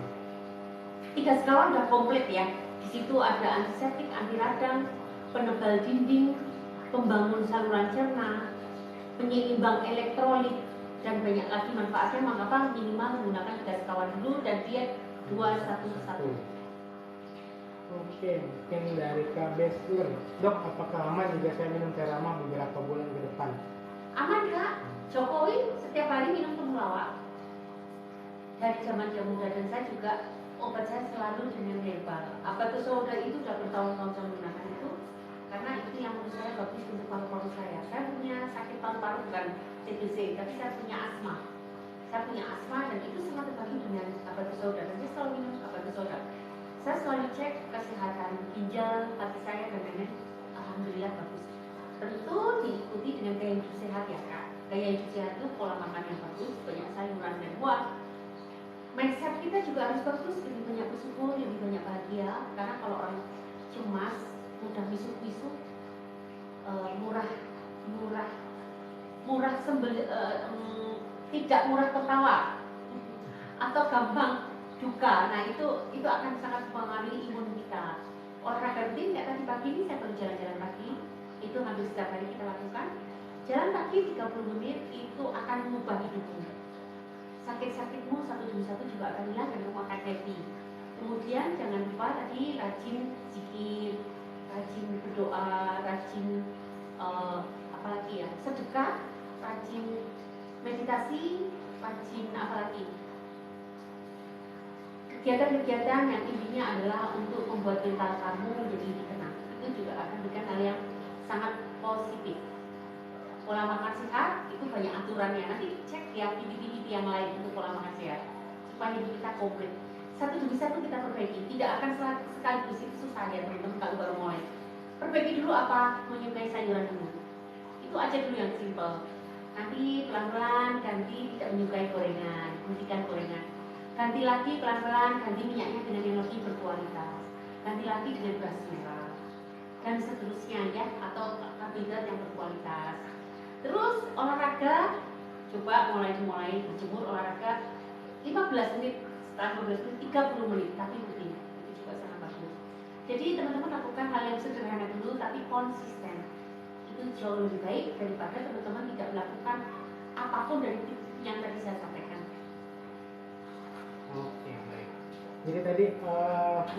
3 sekawan udah komplit ya. Di situ ada antiseptik, anti radang, penebal dinding, pembangun saluran cerna, penyeimbang elektrolit, dan banyak lagi manfaatnya. Maka minimal menggunakan 3 sekawan dulu dan diet 211. Oke, mungkin dari Kak Besur, Dok, apakah aman jika saya minum Terama beberapa bulan ke depan? Aman Kak, Jokowi setiap hari minum temulawak dari zaman dia muda, dan saya juga obat saya selalu dengan herbal. Apa itu soda itu udah bertahun-tahun saya menggunakan itu karena itu yang menurut saya bagus untuk paru-paru saya. Saya punya sakit paru-paru, bukan TBC, tapi saya punya asma. Saya punya asma dan itu sangat terbantu dengan apa itu soda, dan saya selalu minum apa itu soda. Saya selalu cek kesehatan ginjal, hati saya dan lain-lain. Alhamdulillah bagus. Tentu diikuti dengan gaya hidup sehat ya Kak. Gaya hidup sehat itu pola makan yang bagus, banyak sayuran dan buah. Mindset kita juga harus bagus, lebih banyak bersyukur, lebih banyak bahagia. Karena kalau orang cemas, mudah misuk-misuk, tidak murah ketawa, atau gampang duka. Nah itu akan sangat mempengaruhi imun kita. Olahraga rutin kayak tadi pagi ini saya perlu jalan-jalan pagi, itu hampir setiap hari kita lakukan. Jalan kaki 30 menit itu akan mengubah hidupmu. Sakit-sakitmu satu demi satu juga akan hilang dan kamu akan happy. Kemudian jangan lupa tadi rajin zikir, rajin berdoa, rajin apalagi ya, sedekah, rajin meditasi, rajin apalagi kegiatan-kegiatan yang intinya adalah untuk membuat mental kamu menjadi lebih tenang. Itu juga akan memberikan hal yang sangat positif. Pola makan sehat itu banyak aturannya. Nanti cek ya TV-TV yang lain untuk pola makan sehat supaya hidup kita komplit. Satu demi satu kita perbaiki. Tidak akan sekaligus, itu susah ya teman-teman kalau baru mulai. Perbaiki dulu apa menyukai sayuran dulu. Itu aja dulu yang simple. Nanti pelan-pelan ganti tidak menyukai gorengan, hentikan gorengan. Ganti lagi pelan-pelan ganti minyaknya dengan yang lebih berkualitas. Ganti lagi dengan beras merah dan seterusnya ya, atau karbohidrat yang berkualitas. Terus olahraga, coba mulai berjemur olahraga 15 menit, setelah 15 menit 30 menit, tapi rutin. Itu juga sangat bagus. Jadi teman-teman lakukan hal yang sederhana dulu tapi konsisten. Itu jauh lebih baik daripada teman-teman tidak melakukan apapun dari yang tadi saya sampaikan. Oke, baik. Jadi tadi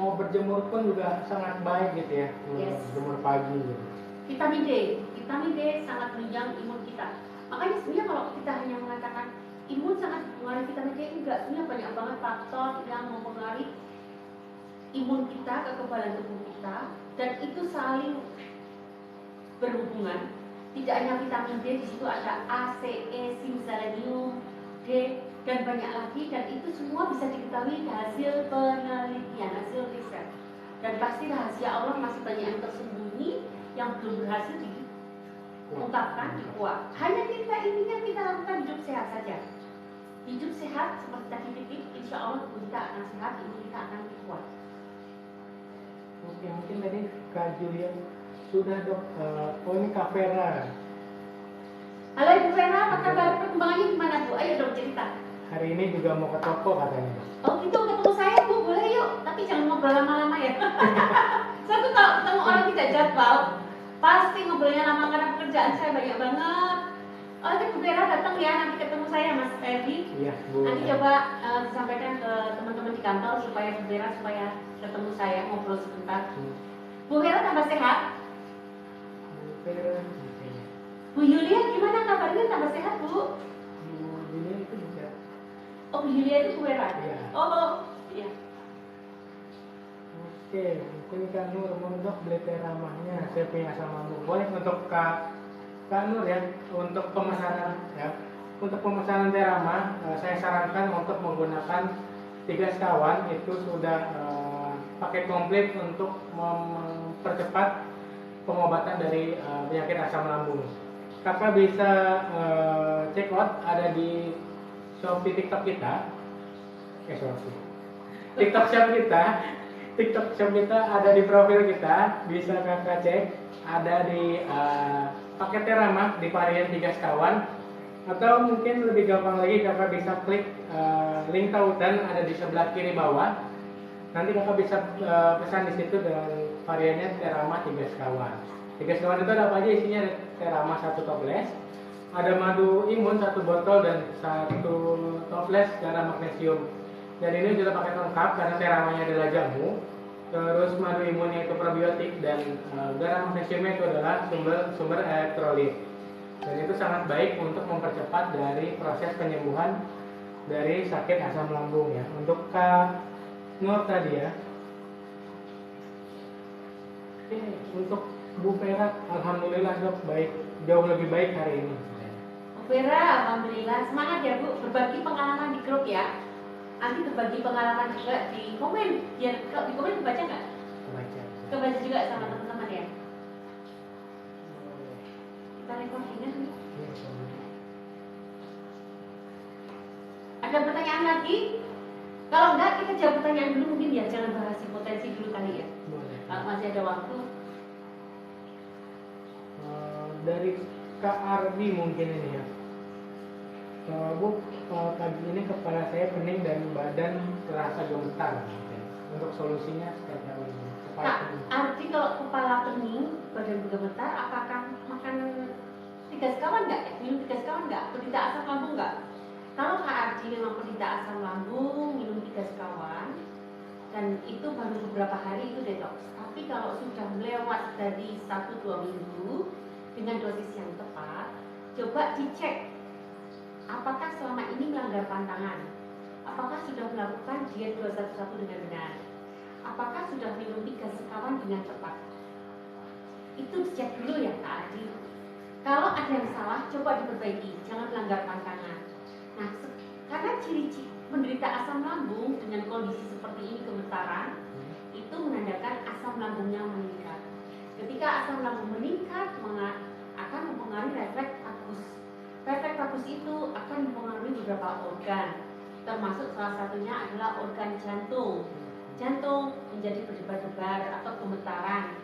mau berjemur pun juga sangat baik gitu ya, Yes. berjemur pagi gitu. Vitamin D sangat menunjang imun kita. Makanya sebenarnya kalau kita hanya mengatakan imun sangat mempengaruhi vitamin D, enggak, sebenarnya banyak banget faktor yang mempengaruhi imun kita, kekebalan tubuh kita, dan itu saling berhubungan. Tidak hanya vitamin D, di situ ada A, C, E, zinc, selenium, D, dan banyak lagi, dan itu semua bisa diketahui hasil penelitian, hasil riset. Dan pasti rahasia Allah masih banyak yang tersembunyi yang belum berhasil diungkapkan, dikuak. Hanya intinya kita lakukan hidup sehat saja. Hidup sehat seperti tadi titik, insya Allah tubuh kita akan sehat, imun kita akan kuat. Oke, mungkin tadi Kak Julia sudah Dok. Oh ini Kak Vera. Halo Ibu Vera, apa kabar? Perkembangannya gimana Bu? Ayo dong cerita. Hari ini juga mau ke toko katanya. Oh gitu, ketemu saya Bu, boleh yuk. Tapi jangan ngobrol lama-lama ya. Saya tuh kalau ketemu orang tidak jadwal, pasti ngobrolnya lama karena pekerjaan saya banyak banget. Oh Bu Vera datang ya, nanti ketemu saya Mas Ferdi. Iya Bu. Nanti coba disampaikan ke teman-teman di kantor supaya Bu Vera supaya ketemu saya ngobrol sebentar. Bu Vera tambah sehat. Bu Vera. Oke. Bu Yulia gimana kabarnya, tambah sehat Bu? Bu Julia itu bisa. Oh Oh, Hilia itu kue raya. Iya. Oh, iya. Oke, mungkin Kak Nur mondok beli teh ramahnya. Saya punya asam lambung. Boleh untuk Kak Nur ya, untuk pemesanan ya. Untuk pemesanan teh ramah, saya sarankan untuk menggunakan 3 sekawan. Itu sudah paket komplit untuk mempercepat pengobatan dari penyakit asam lambung. Kakak bisa check out ada di Shopee TikTok kita. Shopee. TikTok shop kita. TikTok shop kita ada di profil kita, bisa kakak cek. Ada di paket teh ramah di varian 3 sekawan. Atau mungkin lebih gampang lagi kakak bisa klik link tautan ada di sebelah kiri bawah. Nanti kakak bisa pesan di situ dengan variannya teh ramah 3 sekawan. 3 sekawan itu ada apa aja isinya? Ada teh ramah 1 toples, ada madu imun 1 botol dan 1 toples garam magnesium. Dan ini sudah paket lengkap karena teh ramahnya adalah jamu. Terus madu imunnya itu probiotik dan garam magnesiumnya itu adalah sumber elektrolit. Dan itu sangat baik untuk mempercepat dari proses penyembuhan dari sakit asam lambung ya. Untuk Kak Nur tadi ya. Oke, untuk Bu Vera, alhamdulillah dok baik, jauh lebih baik hari ini. Bu Vera, alhamdulillah semangat ya Bu, berbagi pengalaman di grup ya. Nanti berbagi pengalaman juga di komen, biar kalau di komen dibaca nggak? Kebaca juga sama teman-teman ya. Kita recordingan nih. Ada pertanyaan lagi? Kalau enggak kita jawab pertanyaan dulu mungkin ya, jangan bahas hipotensi dulu kali ya. Boleh. Kalau masih ada waktu. Dari Kak Ardi mungkin ini ya. Bu, pagi ini kepala saya pening dan badan terasa gemetar. Untuk solusinya seperti apa ini? Kak Ardi, kalau kepala pening, badan gemetar, apakah makan 3 sekawan nggak? Minum 3 sekawan nggak? Penderita asam lambung nggak? Kalau Kak Ardi memang penderita asam lambung, minum 3 sekawan, dan itu baru beberapa hari itu detox. Tapi kalau sudah melewat dari 1-2 minggu dengan dosis yang tepat, coba dicek apakah selama ini melanggar pantangan, apakah sudah melakukan diet 211 dengan benar, apakah sudah minum 3 sekawan dengan tepat. Itu dicek dulu ya Kak Ardi. Kalau ada yang salah, coba diperbaiki, jangan melanggar pantangan. Nah, karena ciri-ciri menderita asam lambung dengan kondisi seperti ini gemetaran, itu menandakan asam lambungnya meningkat. Ketika asam lambung meningkat, akan mempengaruhi refleks vagus. Refleks vagus itu akan mempengaruhi beberapa organ, termasuk salah satunya adalah organ jantung. Jantung menjadi berdebar-debar atau gemetaran.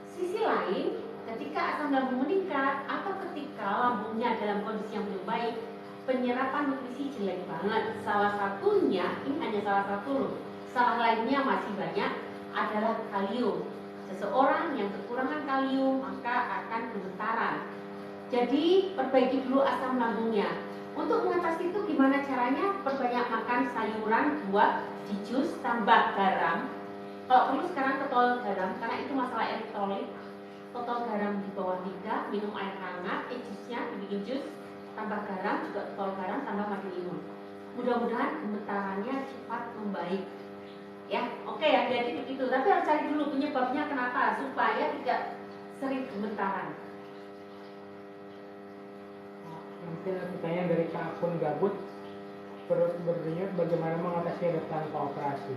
Sisi lain, ketika asam lambung meningkat atau ketika lambungnya dalam kondisi yang belum baik, penyerapan nutrisi jelek banget. Salah satunya, ini hanya salah satu loh, salah lainnya masih banyak, adalah kalium. Seseorang yang kekurangan kalium maka akan gemetaran. Jadi perbaiki dulu asam lambungnya. Untuk mengatasi itu gimana caranya? Perbanyak makan sayuran, buah, di jus, tambah garam. Kalau perlu sekarang ketol garam, karena itu masalah elektrolit. Ketol garam di bawah 3, minum air hangat, jusnya dibikin jus, tambah garam, juga ketol garam, tambah madu imun. Mudah-mudahan gemetarannya cepat membaik. Ya, oke ya, jadi begitu. Tapi harus cari dulu penyebabnya kenapa, supaya tidak sering gemetaran. Mungkin pertanyaan dari Kak akun gabut, perut berdenyut bagaimana mengatasinya tanpa operasi?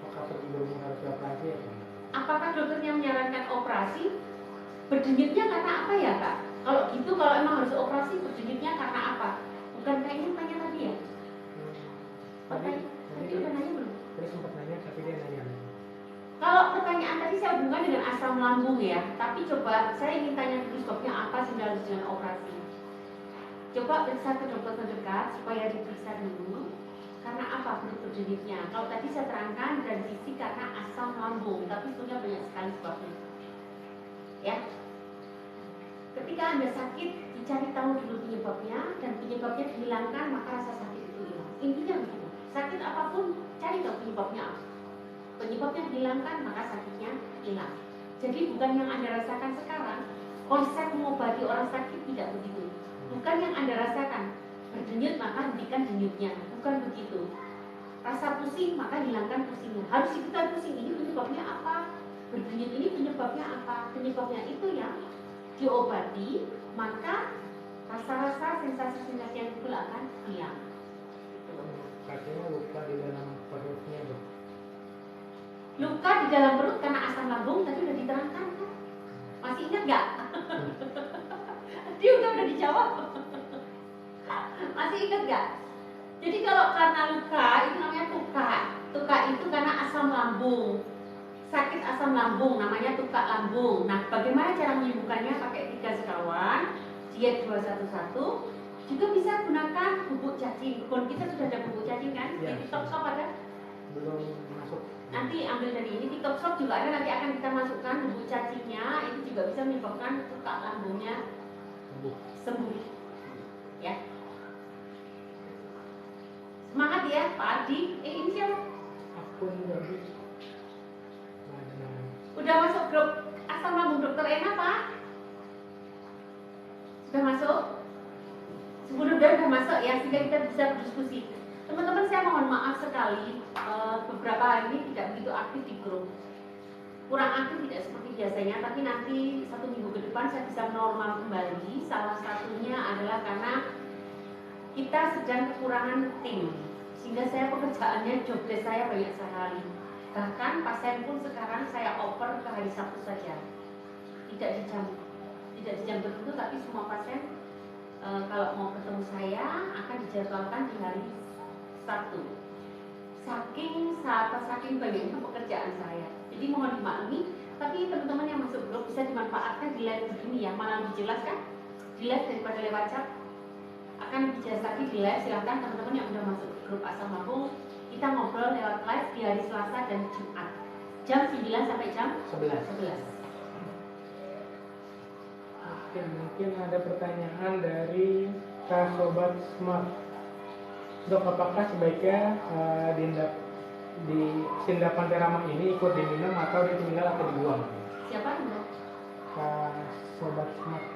Apakah perut harus dioperasi atau? Apakah dokternya menyarankan operasi? Berdenyutnya karena apa ya Kak? Kalau gitu, kalau emang harus operasi, berdenyutnya karena apa? Bukan kayaknya tanya tadi ya? Tadi udah nanya belum? Tadi sempat nanya, tapi dia nanya. Kalau pertanyaan tadi saya hubungkan dengan asam lambung ya, tapi coba saya ingin tanya dulu sebabnya apa sehingga harus dengan operasi. Coba periksa ke dokter terdekat supaya diperiksa dulu. Karena apa perut berdenyutnya? Kalau tadi saya terangkan dari sisi karena asam lambung, tapi sebenarnya banyak sekali sebabnya. Ya, ketika Anda sakit, dicari tahu dulu penyebabnya, dan penyebabnya dihilangkan, maka rasa sakit itu hilang. Intinya begitu. Sakit apapun, cari tahu penyebabnya apa. Penyebabnya dihilangkan, maka sakitnya hilang. Jadi bukan yang Anda rasakan sekarang, konsep mengobati orang sakit tidak begitu. Bukan yang Anda rasakan, berdenyut maka hentikan denyutnya, bukan begitu. Rasa pusing maka hilangkan pusingnya. Harus ikutan pusing, ini penyebabnya apa? Berdenyut ini penyebabnya apa? Penyebabnya itu yang diobati, maka rasa-rasa sensasi-sensasi yang timbul akan hilang. Katanya luka di dalam perutnya, Dok. Luka di dalam perut karena asam lambung tadi udah diterangkan kan? Masih ingat nggak? Dia udah dijawab. Masih ingat nggak? Jadi kalau karena luka itu namanya tuka. Tuka itu karena asam lambung. Sakit asam lambung namanya tuka lambung. Nah, bagaimana cara menyembuhkannya? Pakai 3 sekawan, diet 211. Juga bisa gunakan bubuk cacing. Kebun kita sudah ada bubuk cacing kan? Ya. Di TikTok Shop ada? Belum masuk. Nanti ambil dari ini, TikTok Shop juga ada, nanti akan kita masukkan bubuk cacingnya. Itu juga bisa menyebabkan tuka lambungnya sembuh. Ya. Semangat ya Pak Adi. Ini siapa? Akun Gabi. Udah masuk grup asam lambung dokter Ena Pak? Sudah masuk? Udah masuk ya, sehingga kita bisa berdiskusi. Teman-teman, saya mohon maaf sekali beberapa hari ini tidak begitu aktif di grup. Kurang aktif tidak seperti biasanya, tapi nanti 1 minggu ke depan saya bisa normal kembali. Salah satunya adalah karena kita sedang kekurangan tim, sehingga saya pekerjaannya, job desk saya banyak sekali. Bahkan pasien pun sekarang saya oper ke hari Sabtu saja, tidak di jam tertentu, tapi semua pasien kalau mau ketemu saya akan dijadwalkan di hari Sabtu. Saking banyaknya pekerjaan saya, jadi mohon dimaklumi. Tapi teman-teman yang masuk grup bisa dimanfaatkan di live begini ya, malah lebih jelas kan? Di live daripada lewat chat akan lebih jelas lagi di live. Silahkan teman-teman yang udah masuk grup asam lambung, kita ngobrol lewat live di hari Selasa dan Jumat jam 9 sampai jam 11. Mungkin ada pertanyaan dari Kak Sobat Smart. Dok, apakah sebaiknya di Sindapan Teramah ini ikut diminum atau ditinggal atau dibuang? Siapa dok? Kak Sobat Smart.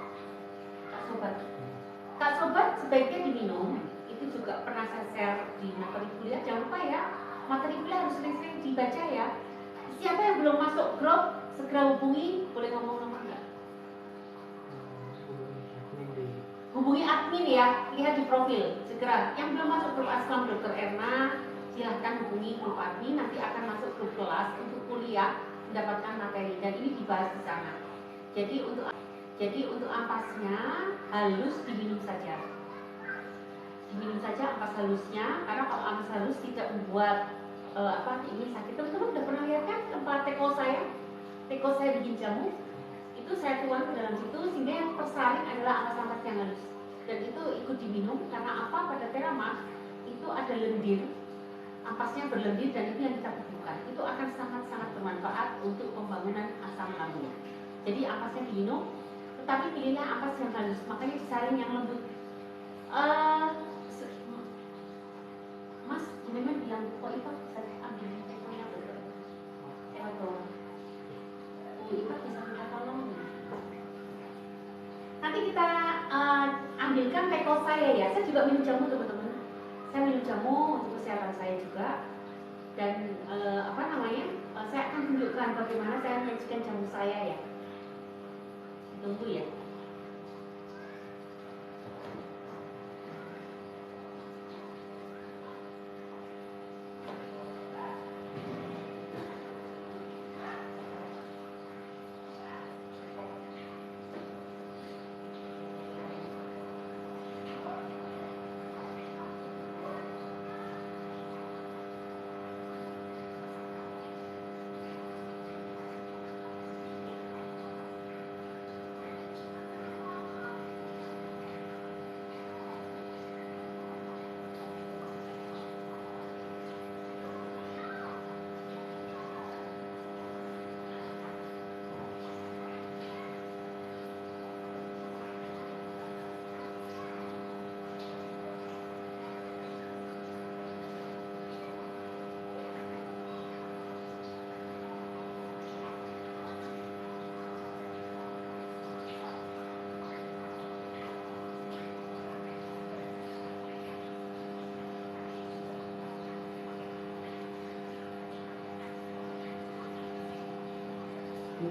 Kak Sobat sebaiknya diminum. Itu juga pernah saya share di materi kuliah. Jangan lupa ya, materi kuliah harus sering-sering dibaca ya. Siapa yang belum masuk grup segera hubungi. Boleh ngomong nomor nggak? Hubungi admin ya, lihat di profil segera. Yang belum masuk grup asam Dr. Erna, silahkan hubungi grup admin. Nanti akan masuk grup kelas untuk kuliah, mendapatkan materi, dan ini dibahas di sana. Jadi untuk ampasnya halus diminum saja. Diminum saja ampas halusnya, karena kalau ampas halus tidak membuat ini sakit. Teman-teman udah pernah lihat kan tempat teko saya bikin jamu? Itu saya tuang ke dalam situ, sehingga yang tersaring adalah ampas-ampas yang halus, dan itu ikut diminum. Karena apa? Pada Teramas itu ada lendir, ampasnya berlendir, dan itu yang kita butuhkan. Itu akan sangat-sangat bermanfaat untuk pembangunan asam lambung. Jadi ampasnya diminum, tetapi pilihnya ampas yang halus, makanya disaring yang lembut. Mas, memang bilang kok itu bisa ambil tekonya betul? Atau Ipak bisa minta tolong. Nanti kita ambilkan teko saya ya. Saya juga minum jamu teman-teman. Saya minum jamu untuk kesehatan saya juga. Dan saya akan tunjukkan bagaimana saya menyajikan jamu saya ya. Tunggu ya.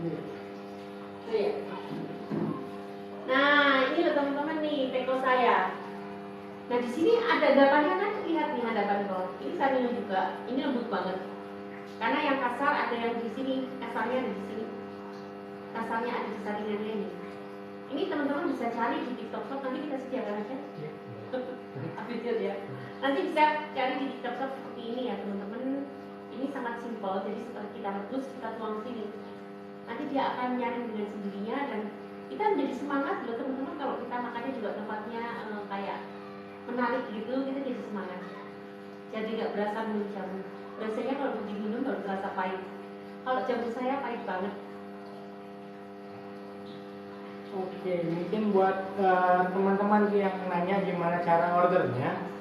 Oh ya. Nah, ini loh teman-teman nih teko saya. Nah, di sini ada hadapannya kan, lihat nih hadapan bawah. Ini saringan juga. Ini lembut banget. Karena yang kasar ada yang di sini, kasarnya ada di sini. Kasarnya ada di saringannya ini. Ini teman-teman bisa cari di TikTok Shop, nanti kita sediakan aja. Update ya. Nanti bisa cari di TikTok Shop seperti ini ya teman-teman. Ini sangat simpel, jadi setelah kita rebus, kita tuang sini. Nanti dia akan nyaring dengan sendirinya dan kita menjadi semangat loh teman-teman. Kalau kita makannya juga tempatnya kayak menarik gitu, kita jadi semangat. Jadi nggak berasa minum jamu. Rasanya kalau diminum baru terasa pahit. Kalau jamu saya pahit banget. Oke, mungkin buat teman-teman yang nanya gimana cara ordernya,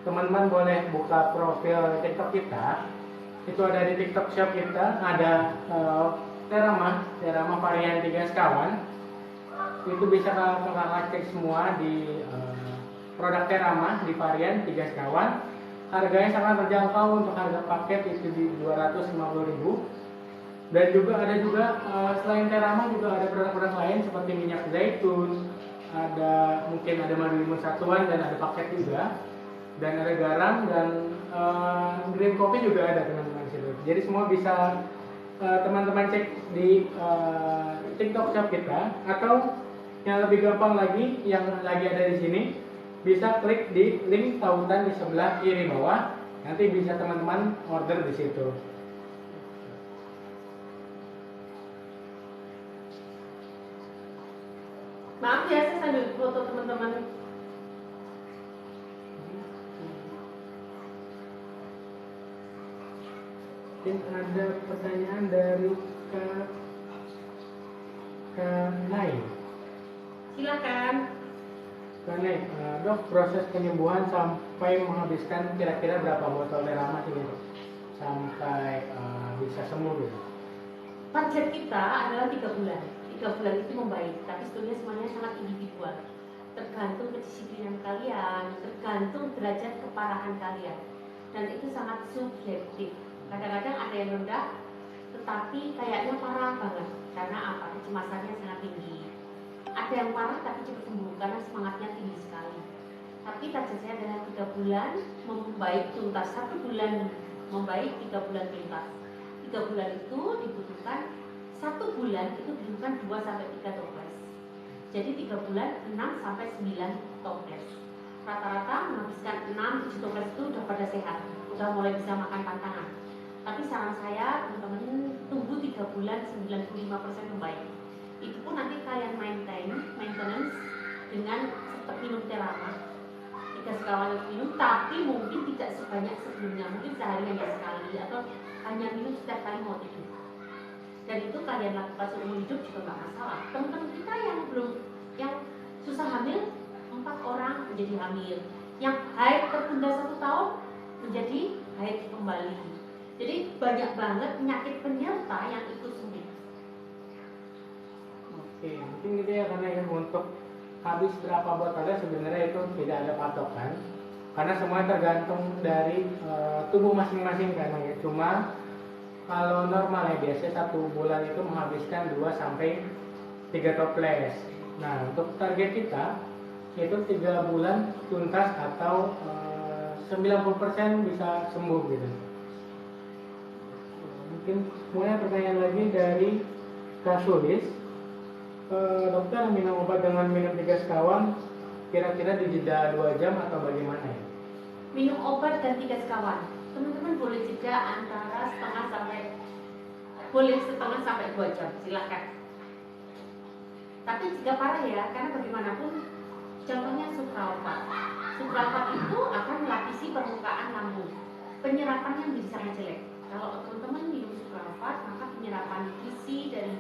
teman-teman boleh buka profil TikTok kita. Itu ada di TikTok Shop kita, ada terama varian 3 sekawan. Itu bisa kakak cek semua di produk terama di varian 3 sekawan. Harganya sangat terjangkau, untuk harga paket itu di 250.000. Dan juga ada selain terama juga ada produk-produk lain seperti minyak zaitun, mungkin ada madu limun satuan dan ada paket juga, dan ada garam dan green coffee juga ada teman-teman situ. Jadi semua bisa teman-teman cek di TikTok Shop kita, atau yang lebih gampang lagi yang lagi ada di sini bisa klik di link tautan di sebelah kiri bawah, nanti bisa teman-teman order di situ. Maaf ya, saya sambil foto teman-teman. Mungkin ada pertanyaan dari Kak Nai. Silakan. Kak Nai, dok, proses penyembuhan sampai menghabiskan kira-kira berapa botol terama sih dok? Sampai bisa sembuh gitu? Target kita adalah 3 bulan. 3 bulan itu membaik, tapi sebetulnya semuanya sangat individual. Tergantung kedisiplinan kalian, tergantung derajat keparahan kalian. Dan itu sangat subjektif. Kadang-kadang ada yang rendah, tetapi kayaknya parah banget. Karena apa? Kecemasannya sangat tinggi. Ada yang parah tapi cepat sembuh karena semangatnya tinggi sekali. Tapi target saya adalah 3 bulan membaik tuntas. 1 bulan membaik, 3 bulan tuntas. 3 bulan itu dibutuhkan, 1 bulan itu dibutuhkan 2-3 toples. Jadi 3 bulan 6-9 toples. Rata-rata menghabiskan 6-7 toples itu udah pada sehat, udah mulai bisa makan pantangan. Tapi saran saya teman-teman tunggu 3 bulan 95% membaik. Itu pun nanti kalian maintenance dengan tetap minum terama 3 sekawan minum, tapi mungkin tidak sebanyak sebelumnya, mungkin sehari hanya sekali atau hanya minum setiap kali mau tidur. Dan itu kalian lakukan seumur hidup juga nggak masalah. Teman-teman kita yang susah hamil, 4 orang menjadi hamil, yang haid tertunda 1 tahun menjadi haid kembali. Jadi banyak banget penyakit penyerta yang ikut sembuh. Oke, mungkin gitu ya, karena yang untuk habis berapa botolnya sebenarnya itu tidak ada patokan, karena semua tergantung dari tubuh masing-masing kan ya. Cuma kalau normal ya biasanya 1 bulan itu menghabiskan 2-3 toples. Nah, untuk target kita itu 3 bulan tuntas atau 90% bisa sembuh gitu. Mungkin semuanya pertanyaan lagi dari Kak Sulis. Dokter, minum obat dengan minum 3 sekawan kira-kira di jeda 2 jam atau bagaimana ya? Minum obat dan 3 sekawan, teman-teman boleh jeda antara setengah sampai 2 jam, silakan. Tapi jika parah ya, karena bagaimanapun contohnya supralfat. Supralfat itu akan melapisi permukaan lambung, penyerapannya menjadi sangat jelek. Kalau teman-teman minum supralfat, maka penyerapan nutrisi dari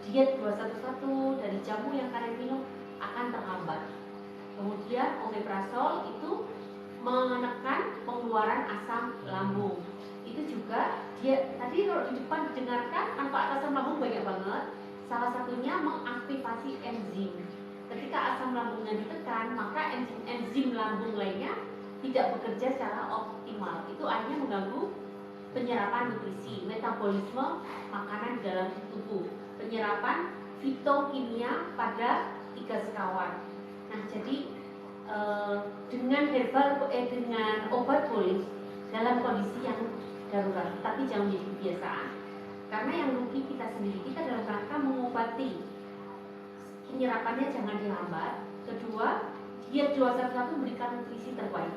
diet 211 dari jamu yang kalian minum akan terhambat. Kemudian omeprazol itu menekan pengeluaran asam lambung. Itu juga dia tadi kalau di depan didengarkan manfaat asam lambung banyak banget. Salah satunya mengaktifasi enzim. Ketika asam lambungnya ditekan, maka enzim lambung lainnya tidak bekerja secara optimal. Itu akhirnya mengganggu penyerapan nutrisi, metabolisme makanan di dalam tubuh. penyerapan fitokimia pada 3 sekawan. Nah, jadi dengan dengan obat boleh dalam kondisi yang darurat, tapi jangan menjadi kebiasaan. Karena yang rugi kita sendiri, kita dalam rangka mengobati, penyerapannya jangan dihambat. Kedua, diet 211 memberikan nutrisi terbaik.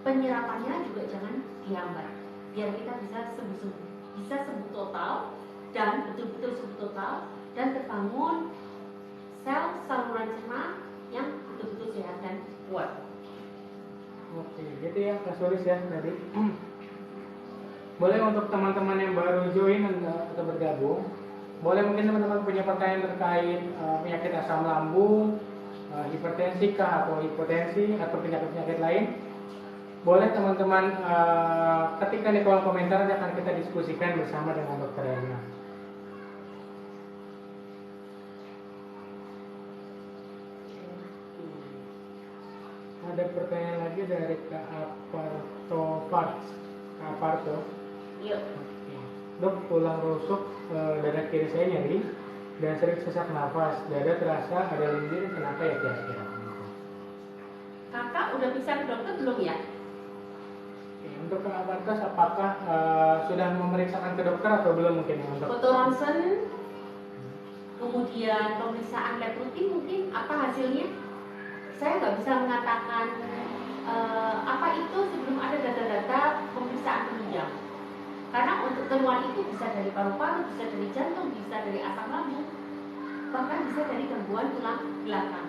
Penyerapannya juga jangan dihambat, biar kita bisa sembuh total dan betul-betul sembuh total dan terbangun sel saluran cerna yang betul-betul sehat dan kuat. Oke, gitu ya Kak Sulis ya tadi. Boleh untuk teman-teman yang baru join atau bergabung, boleh mungkin teman-teman punya pertanyaan terkait penyakit asam lambung, hipertensi kah atau hipotensi atau penyakit-penyakit lain. Boleh teman-teman ketikkan di kolom komentar, nanti akan kita diskusikan bersama dengan Dokter Erna. Ada pertanyaan lagi dari Kak Aparto. Yuk. Dok, tulang rusuk dada kiri saya nyeri dan sering sesak nafas, dada terasa ada lendir, kenapa ya kira-kira? Kakak udah bisa ke dokter belum ya? Untuk Kak Apartos, apakah sudah memeriksakan ke dokter atau belum mungkin ya untuk Foto ronsen, kemudian pemeriksaan lab rutin mungkin apa hasilnya? Saya nggak bisa mengatakan apa itu sebelum ada data-data pemeriksaan penunjang. Karena untuk keluhan itu bisa dari paru-paru, bisa dari jantung, bisa dari asam lambung, bahkan bisa dari gangguan tulang belakang.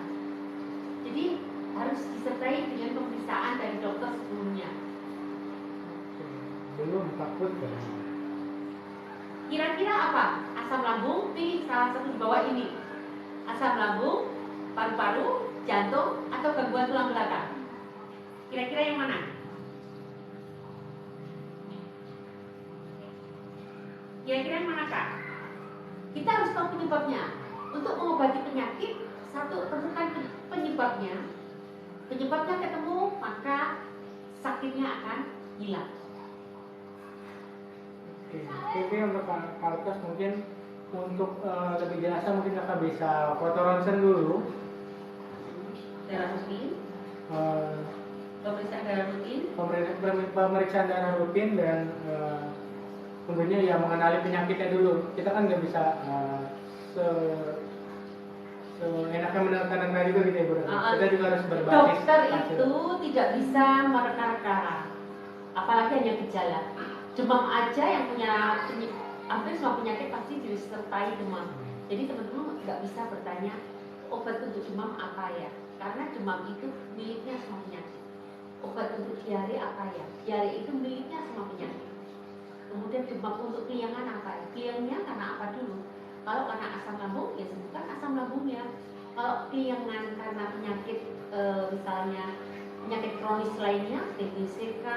Jadi harus disertai dengan pemeriksaan dari dokter sebelumnya. belum takut kan? Kira-kira apa? Asam lambung, pilih salah satu di bawah ini. Asam lambung, paru-paru, jantung, atau gangguan tulang belakang. Kira-kira yang mana? Kira-kira yang mana, Kak? Kita harus tahu penyebabnya. Untuk mengobati penyakit, satu, temukan penyebabnya. Penyebabnya ketemu, maka sakitnya akan hilang. Oke, untuk Kak Apartos mungkin untuk lebih jelasnya mungkin kakak bisa foto ronsen dulu. Darah rutin, pemeriksaan darah rutin, pemeriksaan darah rutin dan tentunya ya mengenali penyakitnya dulu. Kita kan nggak bisa enaknya menerka-nerka juga gitu ya Bu. Kita juga harus berbasis. Dokter itu tidak bisa mereka-reka, apalagi hanya gejala. Demam aja yang punya hampir semua penyakit pasti disertai demam. Jadi teman-teman nggak bisa bertanya obat untuk demam apa ya, karena demam itu miliknya semua penyakit. Obat untuk diare apa ya, diare itu miliknya semua penyakit. Kemudian demam untuk keliangan apa ya, keliangnya karena apa dulu? Kalau karena asam lambung ya sembuhkan asam lambungnya. Kalau keliangan karena penyakit misalnya penyakit kronis lainnya, TBC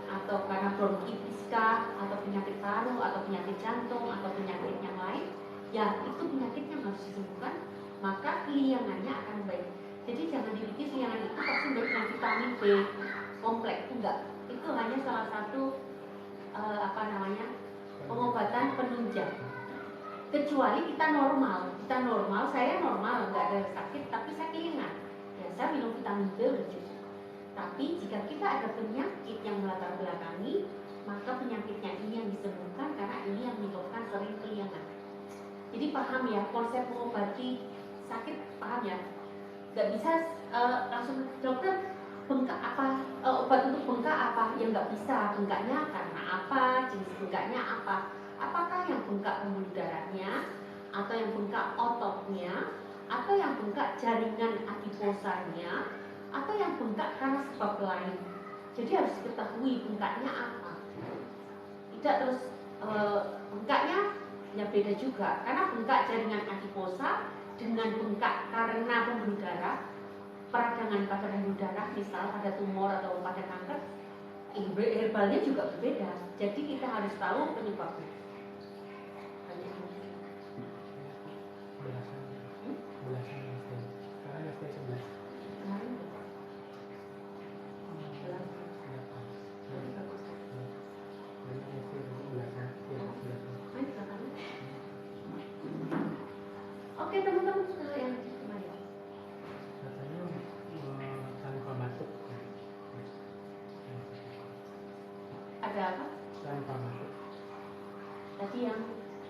atau karena bronkitis atau penyakit paru atau penyakit jantung atau penyakit yang lain, ya itu penyakitnya harus disembuhkan, maka keliangannya akan baik. Jadi jangan dipikir keliangan itu pasti baik dengan vitamin B kompleks, enggak. Itu hanya salah satu pengobatan penunjang. Kecuali kita normal, saya normal, nggak ada sakit, tapi saya keliangan, ya saya minum vitamin B udah cukup. Tapi jika kita ada penyakit yang melatar belakangi, maka penyakitnya ini yang disembuhkan karena ini yang menyebabkan sering keliangan. Jadi paham ya konsep mengobati sakit, paham ya? Gak bisa langsung dokter bengkak apa, obat untuk bengkak apa? Ya nggak bisa, bengkaknya karena apa, jenis bengkaknya apa? Apakah yang bengkak pembuluh darahnya, atau yang bengkak ototnya, atau yang bengkak jaringan adiposanya, atau yang bengkak karena sebab lain. Jadi harus diketahui bengkaknya apa. Tidak terus bengkaknya ya beda juga, karena bengkak jaringan adiposa dengan bengkak karena pembuluh darah, peradangan pada pembuluh darah, misal pada tumor atau pada kanker, herbalnya juga berbeda. Jadi kita harus tahu penyebabnya. ada apa? tanpa masuk. Tadi yang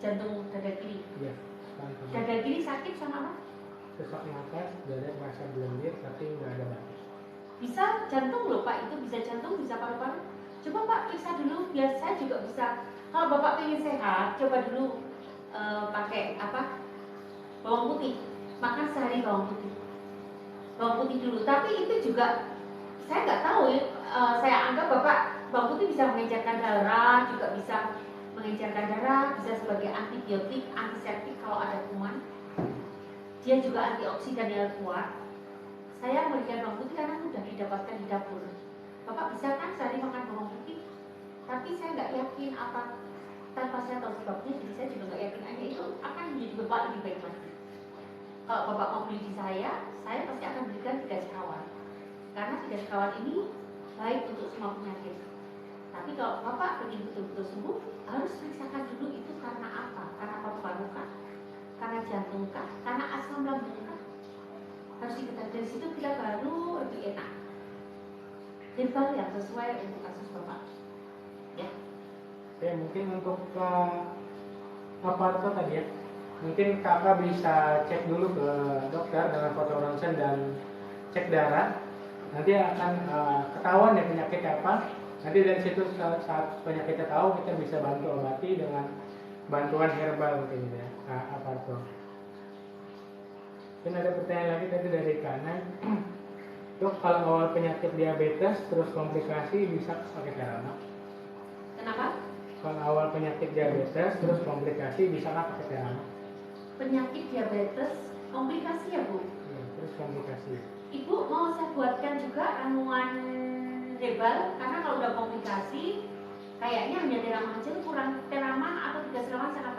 jantung dada kiri. Iya, tanpa masuk. Dada kiri sakit sama apa? Sesak napas, dada merasa berlendir tapi nggak ada batuk. Bisa jantung loh Pak, itu bisa jantung, bisa paru-paru. Coba Pak periksa dulu, biar saya juga bisa. Kalau Bapak pengen sehat, coba dulu pakai apa? Bawang putih. Makan sehari bawang putih. Bawang putih dulu. Tapi itu juga saya nggak tahu ya. Saya anggap Bapak bawang putih bisa mengencerkan darah, juga bisa mengencerkan darah, bisa sebagai antibiotik, antiseptik kalau ada kuman. Dia juga antioksidan yang kuat. Saya memberikan bawang putih karena mudah didapatkan di dapur. Bapak bisa kan sehari makan bawang putih? Tapi saya nggak yakin apa, tanpa saya tahu sebabnya, jadi saya juga nggak yakin hanya itu akan menjadi Bapak lebih baik lagi. Kalau Bapak mau beli di saya pasti akan berikan 3 sekawan. Karena 3 sekawan ini baik untuk semua penyakit. Tapi kalau Bapak ingin betul-betul sembuh, harus periksakan dulu itu karena apa? Karena paru-paru kah? Karena jantung kah? Karena asam lambung kah? Harus diketahui, dari situ kita baru lebih enak. Herbal yang sesuai untuk kasus Bapak. Ya. Oke, mungkin untuk apa itu tadi ya? Mungkin kakak bisa cek dulu ke dokter dengan foto ronsen dan cek darah. Nanti akan ketahuan ya penyakit apa. Nanti dari situ saat penyakitnya tahu, kita bisa bantu obati dengan bantuan herbal mungkin ya. Apa itu? Mungkin ada pertanyaan lagi tadi dari kanan. Dok, kalau awal penyakit diabetes terus komplikasi bisa pakai cara apa? Kenapa? Kalau awal penyakit diabetes terus komplikasi bisa pakai cara apa? Penyakit diabetes komplikasi ya Bu? Ya, terus komplikasi. Ibu mau saya buatkan juga ramuan herbal, karena kalau udah komplikasi kayaknya hanya tiram aja kurang